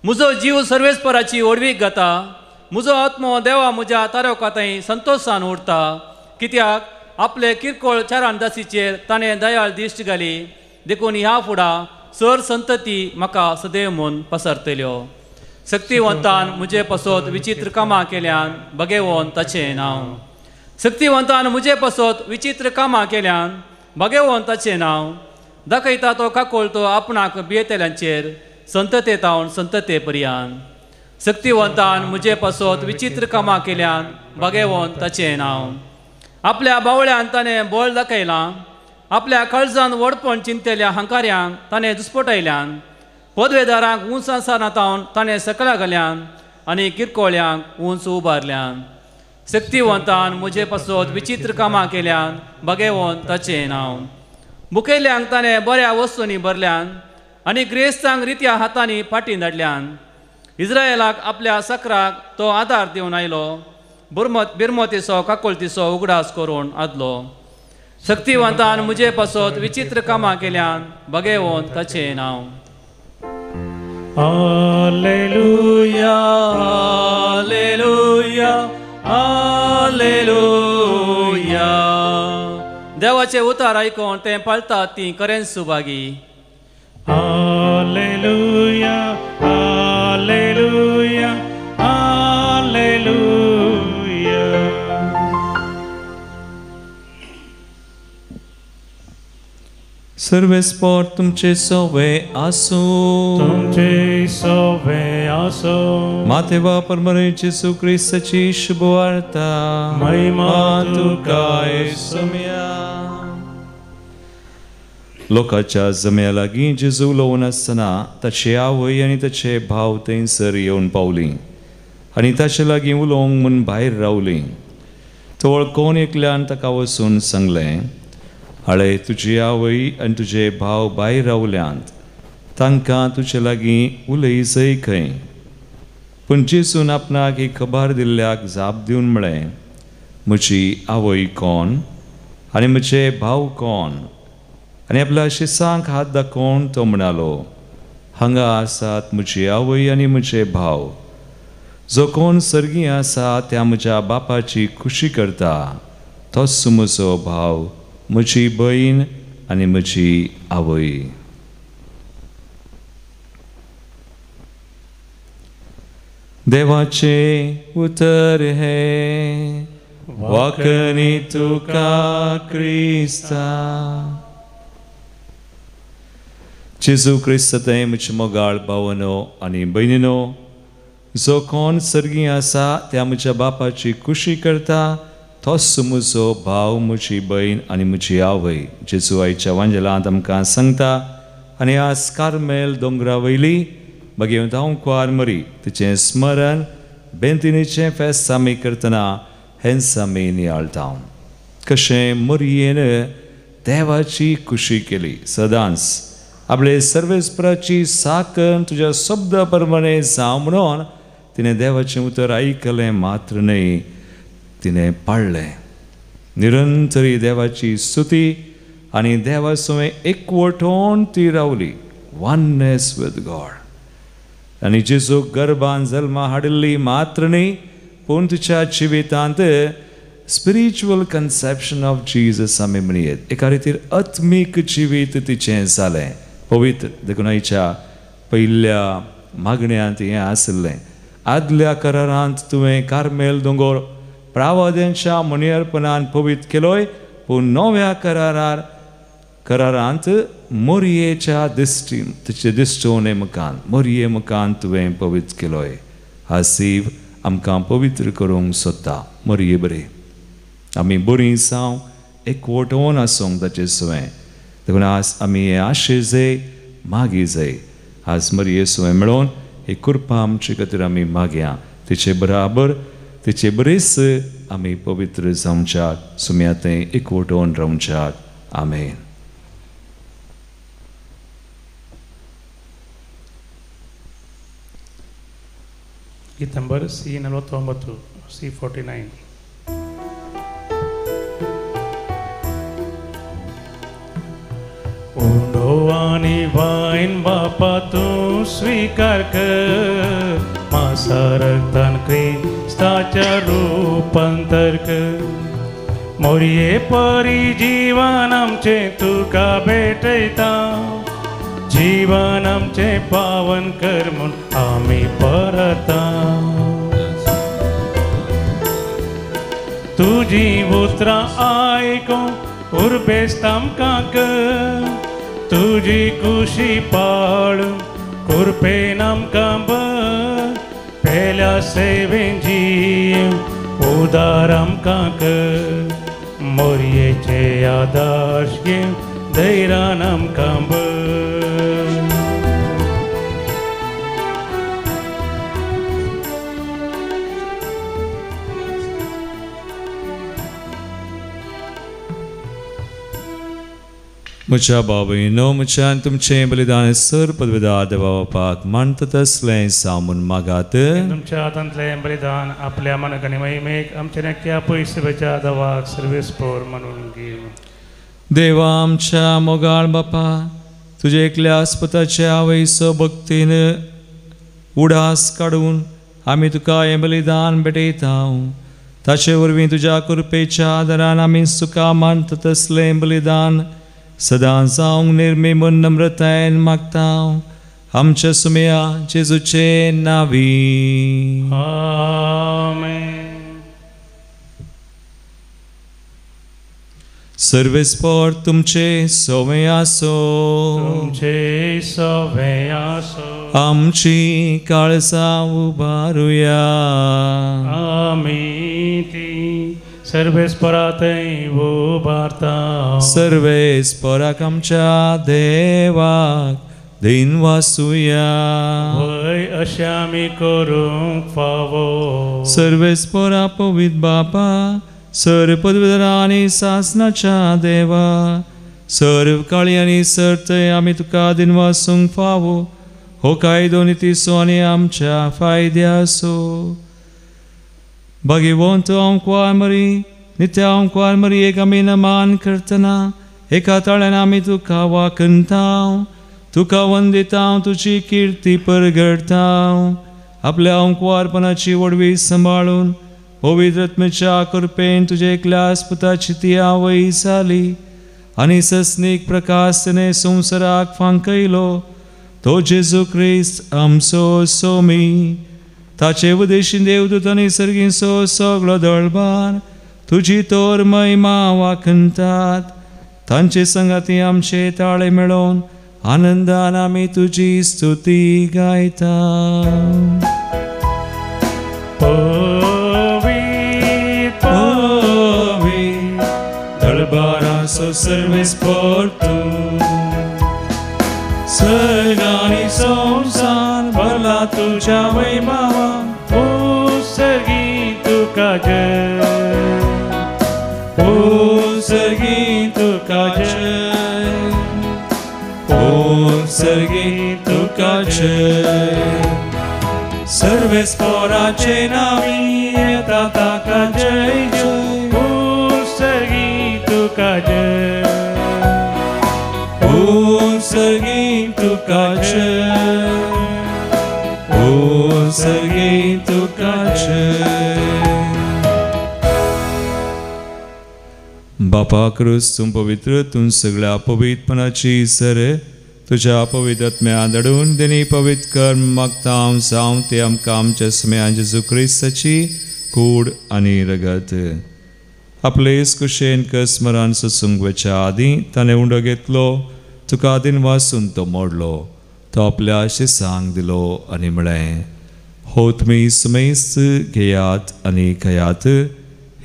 म्हजो जीव सर्वेस्पराची ओडवीक घाता, म्हजो आत्मो देवा म्हज्या तारकाताई संतोशान उरता, कित्याक आपले किरकोळ चारांदासीचेर ताणें दयाळ दिश्ट घाली, देखून ह्या फुडां सर संतती म्हाका सदैव म्हूण पसरतल्यो. शक्तिवंतान म्हजे पासत विचित्र कामां केल्यान भगेवोन ताचें नांव. शक्तिवंतान म्हजे पासत विचित्र कामां केल्यान भगेवोन ताचें नांव. दाखयता तो काकोळ तो आपणाक भियेतल्यांचेर, संतते तावन संतते पर्यान. शक्तिवंतान म्हजे पासत विचित्र कामां केल्यान भगेवोन ताचें नांव. आपल्या बावळ्यान ताणें बळ दाखयलां, आपल्या काळजान व्हडपण चिंतलेल्या हंकार्यांक ताणें दुस्पटायल्यान. पदवेदारांक उंच आसनांतावन ताणें सकला घाल्यान आनी किरकोळ्यांक उंच उबारल्यान. शक्तिवंतान म्हजे पासत विचित्र कामां केल्यान भगेवोन ताचें नांव. मुखेल्यांक ताणें बऱ्या वस्तूंनी भरल्यान आनी ग्रेस्तांक रित्या हातांनी फाटीं धाडल्यान. इस्रायेलाक आपल्या सकराक तो आदार दिवन आयलो, बिरमतीचो काकोळतीचो उगडास करून आदलो. शक्तिवंतान म्हजे पासत विचित्र कामां केल्यान भगेवोन ताचें नांव. Hallelujah hallelujah hallelujah. देवाचे उतार आयकोन तें पाळतात तीं खरेंच सुभागी. Hallelujah hallelujah hallelujah. सर्वेस्पर तुमचे सोवे आसो, तुमचे सोवे आसो. मातेवा परमरे जेसू ख्रिस्ताची शुभ वार्ता महिमा तुका येसुया. लोकांच्या जम्या लागीं जेजू उलोवन आसतना ताची आवय आनी ताचे भाव थंयसर येवन पावलीं आनी ताचे लागीं उलोवंक म्हूण भायर रावलीं. तो वळखून एकल्यान ताका वचून सांगलें, हाळे तुजी आवय आनी तुजे भाव भायर रावल्यांत, तांकां तुजे लागीं उलय जय खंय. पूण जेजून आपणाक ही खबर दिल्ल्याक जाप दिवन म्हळें, म्हजी आवय कोण आनी म्हजे भाव कोण. आनी आपल्या शिसांक हात दाखोवन तो म्हणालो, हांगा आसात म्हजी आवय आनी म्हजे भाव. जो कोण सर्गी आसा त्या म्हज्या बापाची खुशी करता, तोच म्हजो भाव, म्हजी भयण आनी म्हजी आवय. देवाचे उतर हे वाकणी तुका क्रिस्ता. जेजू क्रिस्तांतय म्हजे मोगाळ भावनो आनी भयणीनो, जो कोण सर्गी आसा त्या म्हज्या बापाची खुशी करता, तोच म्हजो भाव, म्हजी भयण आनी म्हजी आवय. जेजू आयच्या वांजेलांत आमकां सांगता. आनी आज कार्मेल दोंगरा वयली भगवंत कुवार मरी तिचें स्मरण बेंतिणीचें फेस्त आमी करतना हेंच आमी नियाळटा. कशें मरयेन देवाची खुशी केली. सदांच आपले सर्वेस्पराची साकण तुज्या शब्दा प्रमाणे जावं म्हणून तिणें देवाचें उतर आयकलें मात्र न्हय, तिणें पाळलें. निरंतरी देवाची स्तुती आनी देवा समेत एकवटून ती रावली. Oneness with God. आनी जेजू गर्भान जल्मा हाडिल्ली मात्र न्हय, पूण तिच्या जिवितांत स्पिरिच्युअल कन्सेप्शन ऑफ जीजस आमी म्हणयेत. एका रितीर आत्मीक जिवीत तिचें जालें. पवित्र देखून आयच्या पयल्या मागण्यांत हें आसलें, आदल्या करारांत तुवें कार्मेल दोंगर प्रावाद्यांच्या मणियरपणान पवित्र केलोय, पूण नव्या करारांत मोरयेच्या दिश्टोने मकान मोरये मकान तुवें पवित्र केलोय. हासीव आमकां पवित्र करूंक सोदता. मोरये बरें आमी बरीं जावं एकवटून आसूंक ताचें सुवें. देखून आज आमी हे आशे जाय मागी जाय. आज मोरये सुवें मेळोवन ही कृपा आमचे खातीर आमी मागया. तिचे बराबर तिचे बरेच आमी पवित्र जावच्याक सुम्यातें एकवटून रावच्याक. आमेन. गीत नंबर C49 C49. उंडोवानी वाईन बापा तू स्वीकार कर, मासा रक्तान क्रिस्ताच्या रूपांतर कर. मोरये परी जीवन आमचे तुका भेटयता, जीवन आमचे पावन कर म्हूण आमी परता. तुजी उतरां आयकून उर्बेस्त आमकां कर, तुजी कुशी पाळून कृपेन आमकां भर. पेल्या सेवेन जीव उदार आमकां कर, मोरयेचे आदर्श घेवन धैर्यान आमकां भर. म्हज्या बाबयनो, म्हज्यान तुमचें बलिदान सर पदविदा देवा बापाक मानता तसलें सामून मागात. तुमच्या हातांतलें बलिदान आपल्या मनगणी महिमेक आमच्या नक्क्या पयसुबेच्या देवाक सर्वेस्पोर म्हणून घे. देवा आमच्या मोगाळ बापा, तुजे एकल्या आस्पताच्या आवयसो भक्तीन उडास काडून आमी तुका हें बलिदान भेटयता. ताचे वरवीं तुज्या कृपेच्या आदारान आमी सुका मानता तसलें बलिदान सदां जावंक निर्मिमून नम्रतायेन मागता. आमच्या सुमया जेजूचे नावी. आमेन. सर्वेस्पोर तुमचे सोवे आसो, तुमचे सोवे आसो. आमची काळजां उबारुया. आमी ती सर्वेस्परांतय उबारता. सर्वेस्पराक आमच्या देवाक दिन वासुया. वय अशें आमी करूंक फावो. सर्वेस्परा पवित्र बापा, सर्व पदवीधरा आनी सासनाच्या देवा, सर्व काळी आनी सर्तय आमी तुका दिन वासूंक फावो. हो कायदो नितीसो आनी आमच्या फायद्यासो. भगवंत अंकवार मरी नित्य अंकवार मरी एक आमी नमान करतना एका ताळ्यान आमी तुका वाकणता. तुका वंदिता, तुजी किर्ती परगडता. आपल्या अंकवारपणाची वडवी सांबाळून पवित्र आत्म्याच्या कृपेन तुजे एकल्या आस्पताची ती आवय जाली आनी सस्नीक प्रकाशने संवसाराक फांकयलो. तो जेजू क्रिस्त आमचो सोमी. ताचे उदेशीन देवदूत आनी सर्गीचो सगळो दळबार तुजी तोर महिमा वाखणतात. तांचे संगाती आमचे ताळे मेळोवन आनंदान आमी तुजी स्तुती गायता. दळबाराचो सर्वेस्पोर तूं, सर्गानी संसार भरला तुज्या वैभवान. सर्गी तुका जय, सर्गी तुका जय, सर्गी तुका जय. सर्वेस्पोराचे नावी येता ताका जय जय. सर्गी तुका जय, सर्गी तुका जय, सर्गी तुका जय. बापा क्रिस्त तूं पवित्र, तूं सगळ्या पवित्रपणाची सर तुझ्या पवित्रत्म्या दडून देणी पवित्र कर मागतां जावं ते आमकां आमच्या समेळा जेजू क्रिस्ताची कूड आनी रगत. आपलेच कुशेन स्मरण सुसूंगच्या आदीं ताणें उंडो घेतलो, तुका आदीन वाचून तो मोडलो, तो आपल्या शिसांक दिलो आनी म्हळें, हो तुमी समेस्त घेयात आनी खयात,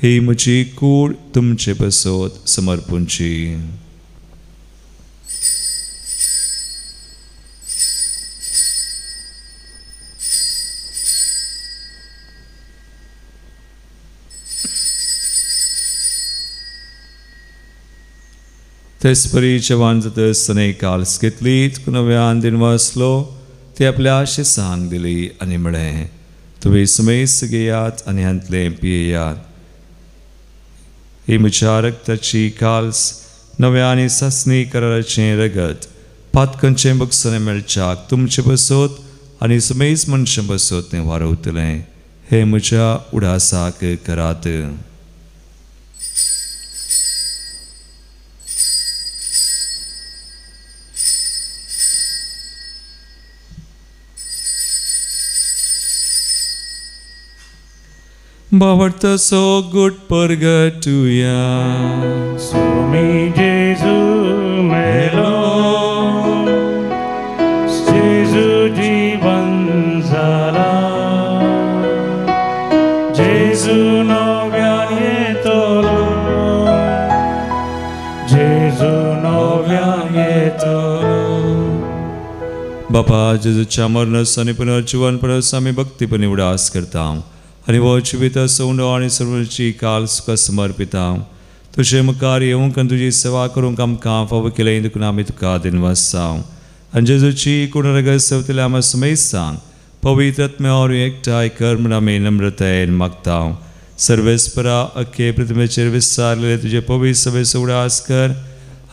ही म्हजी कूड तुमचे बसोत समर्पूंची. तेच परी जेवण जाता आसतना काल्स घेतली, नव्यान दिन वाचलो, ती आपल्या शिसांक दिली आनी म्हळें, तुमी समेस्त घेयात आनी हांतलें पियेयात, ही म्हज्या रगताची काल्स नव्या आनी ससनी कराराचें रगत पातकांचें बगसणें मेळच्याक तुमचे बसोत आनी समेस्त मनशां बसोत तें वारवतलें, हे म्हज्या उडासाक करात. Bavarta so good purgatoria. Sumi Jesu melo, Jesu jivan zala, Jesu novian yetolo, Jesu novian yetolo. बापा जेजूच्या मरणासानी पुनर्जीवनपणास आमी भक्तीपणे उडास करता आनी वो जिवीत सोंड आनी सर्वांची काल सुख समर्पिता. तुजे मुखार येवंक आनी तुजी सेवा करूंक आमकां फाव केलें देखून आमी तुका दिनवासा. आनी जेजूची कूड रगत सेवतले आमी समेस्त सांग पवित्रत्म्या और एकठांय कर म्हूण आमी नम्रतायेन मागता. सर्वेस्परा अख्खे पृथ्वीचेर विस्तारलेले तुजे पवित्र सभेचो उडास कर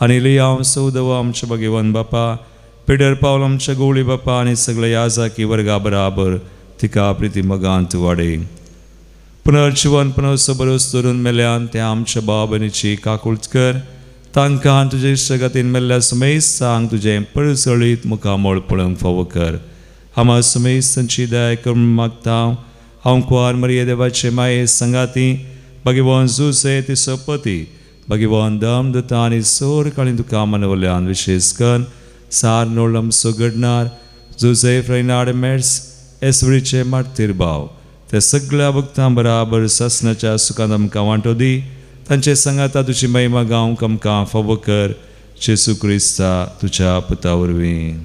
आनी लियाव सौदव आमच्या भगवान बापा, पिडर पावल आमच्या गवळी बापा आनी सगळे याजाकी वर्गा बराबर तिका प्रिती मगांत वाडय. पुनर्जीवनपणाचो बरोस धरून मेल्यान ते आमच्या बाबनीची काकुळट कर. तांकां तुजे इश्टगतीन मेल्ल्या समेस्त सांग तुजें पळसळीत मुखामोळ पळोवंक फावो कर. आमा समेस्तांची दया करून मागता. हांव कुंवार मरिये देवाचे माये संगाती भगवान जुसे तिचो पती भगवान दमदत्ता आनी सोर काळी तुका मनवल्यान विशेष कर. सार नोळम सोगडणार जुसेफ रेनाड मेड्स एसवरीचे मार्तीर भाव त्या सगळ्या भक्तां बराबर ससनाच्या सुखांत आमकां वांटो दी. तांचे संगाता तुजी महिमा गावंक आमकां फावो कर. जेजू क्रिस्ता तुज्या पुता वरवीं.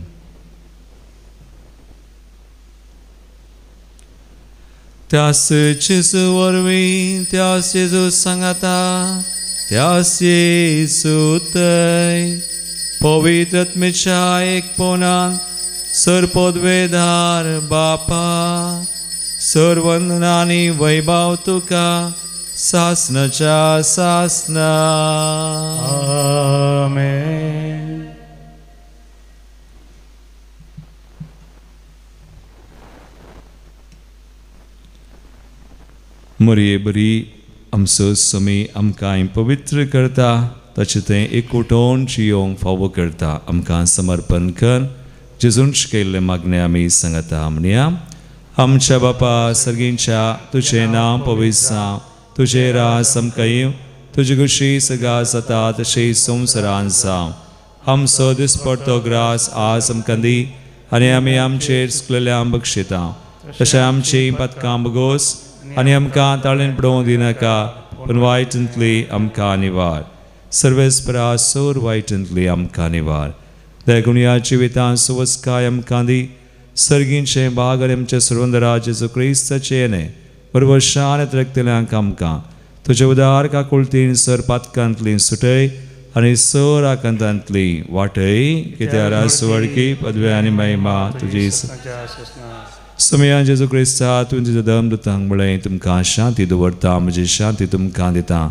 त्यास जेजू वरवीं त्यास जेजू सांगाता त्यास येसू तय पवित्रत्मेच्या एकपणान सरपदवेधार बापा सर्वंदनानी वैभव तुका सासनाच्या सासना. आमेन. मरिये बरी आमचो समी आमकां पवित्र करता, ताचे तें एकवटोन जियोंक फावो करता. आमकां समर्पण कर. जेजून शिकयल्ले मागणे आमी सांगता म्हणया. आमच्या बापा सर्गींच्या तुजें नांव पवित्र जावं, तुजें रास आमकां येवं, तुजी खुशी सगळा जाता तशी संवसारांत जावं. आमचो दिसपडटो ग्रास आज आमकां दी आनी आमी आमचेर चुकलेल्यांक बक्षिता तशें आमची पथकां बगोस आनी आमकां ताळेन पडोवंक दिनाका, पूण वायटांतली आमकां निवार. सर्वेस्परा सोर वायटांतली आमकां निवार. देगुणिया जिवितां सुवस्काय आमकां दी. सर्गींचे भाग आनी आमचे सर्वंदरा जेजू क्रिस्ताचे येणे बरोबर शांत रक्तल्यांक आमकां तुजे उदार काकुळतीन सर पातकांतली सुटय आनी सर आकांतांतली वाटय. कित्याक रासवडकी पदवी आनी महिमा तुजी समयान जेजू क्रिस्ता तुवें तुज्या दमदूतांक म्हळें तुमकां शांती दवरता, म्हजी शांती तुमकां दिता.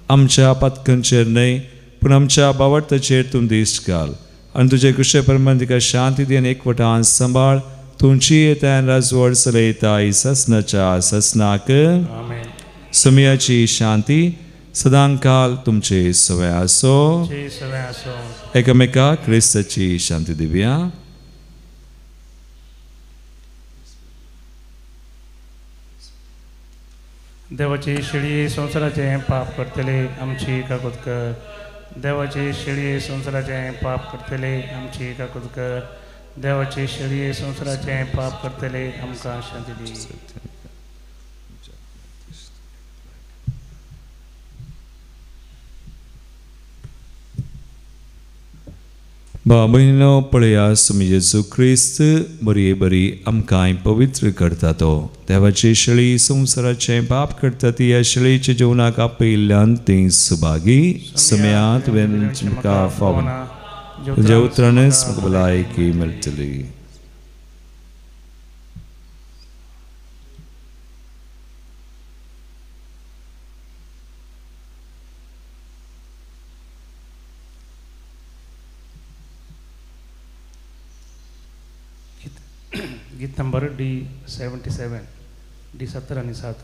आमच्या पातकांचेर न्हय पूण आमच्या बावटाचेर तूं दिश्ट घाल आनी तुजे कुशे प्रमाण तिका शांती दी आनी एकवटान सांबाळ. तुमची येतान राजवड चलयता ससनाच्या ससनाक. समयाची शांती सदांकाल तुमचे सवय आसो. जे सगळें आसो. एकामेकाक क्रिस्ताची शांती दिवया. देवाची शिडी संवसाराचे पाप करतले आमची काकूत कर. देवाची शिडी संवसाराचे पाप करतले आमची काकूत कर. देवाची शिडी संवसाराचे पाप करतले आमकां शांती दी. बाबीनो पळया सुमी येसू ख्रिस्त बरी बरी आमकां पवित्र करता तो. देवाची शिळी संवसाराचे पाप करता ती ह्या शिळेच्या जेवणाक आपयिल्ल्यान ती सुभागी. सुम्यांत म्हाका फावना तुज्या उतरानच म्हाका भलायकी मेळटली. गीत नंबर D77 D70 आणि 7.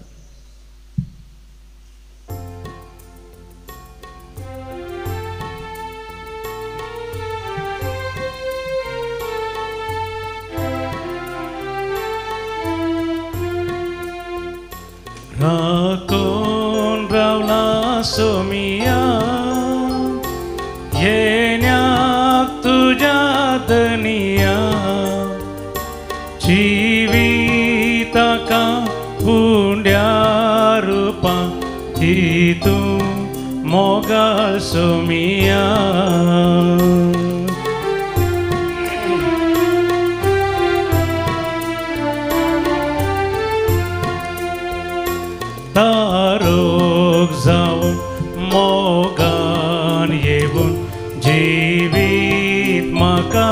राखून रावला सोमिया येण्याक तुझ्या दनिया. जिविताका पुंड्या रूपा तितू मोगाळ सोमिया. तारोग जाऊन मोगान येऊन जिवीत म्हाका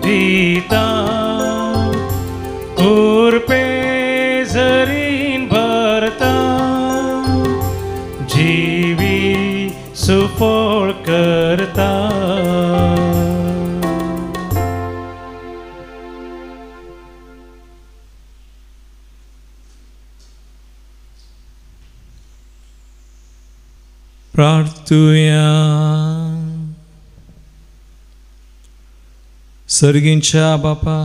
दिता. कुरपे झरीन भरता जिवी सुफळ करता. प्रार्थुया. सर्गींच्या बापा,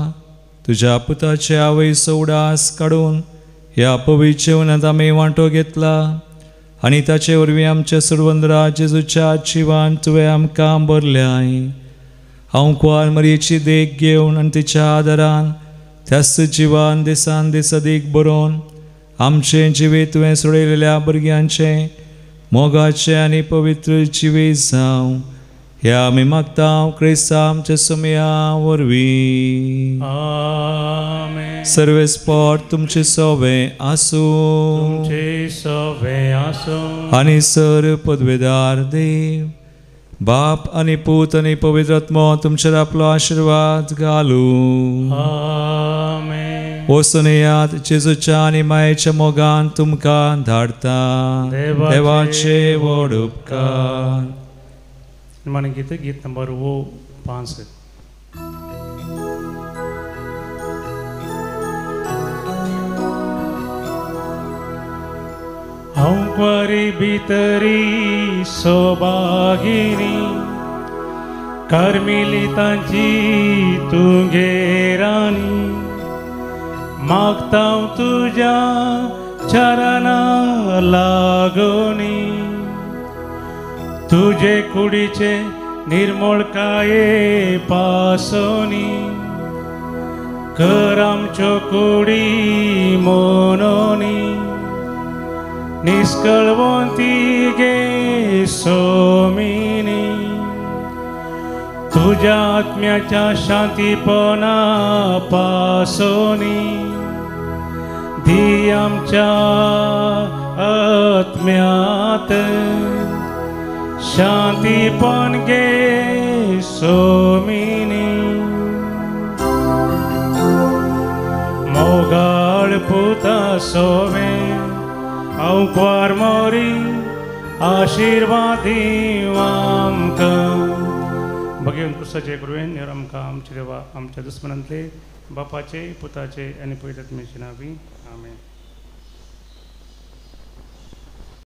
तुझ्या पुताचे आवयचो उडास काडून ह्या पवित्र जेवणात आमी वांटो घेतला आनी ताचे वरवीं आमच्या सुरवंदरा जेजूच्या जिवान तुवें आमकां भरल्याय. हांव कुवार मरयेची देख घेवन आनी तिच्या आदारान त्याच जिवान दिसान दीस अदीक बरोवन आमचें जिवे तुवें सोडयलेल्या भुरग्यांचे मोगाचे आनी पवित्र जिवे जावं ह्या आमी मागता क्रिस्त आमच्या सुमया वरवीं. आमेन. सर्वेस्पोट तुमचे सोवे आसूं. तुमचे सोवे आसूं. आनी सर पदवेदार देव बाप आनी पूत आनी पवित्र आत्मो तुमचेर आपलो आशिर्वाद घालूं. आमेन. वचून येयात जेजूच्या आनी मायेच्या मोगान तुमकां धाडटा. देवाचे व्हड उपकार. निर्माण गीत गीत नंबर 5. हांव कुवारी भितरी सोबागिनी कार्मेलितांची तुगे राणी. मागता तुझ्या चरणा लागोनी. तुझे कुडीचे निर्मळकाये पासोनी. कर आमच्यो कुडी मोनोनी. निष्कळवंती गे सोमिनी. तुझ्या आत्म्याच्या शांतीपणा पासोनी. धी आमच्या आत्म्यात शांतीपण गे सोमिनी. मोगाळ पुता सोवे हांव कुवार मोरी आशिर्वाद दिव आमकां. भगवान कृष्णाचे कृपेन आमकां आमचे देवा आमच्या दुस्मनांतले बापाचे पुताचे आनी पवित्र आत्म्याचे नांवी आमेन.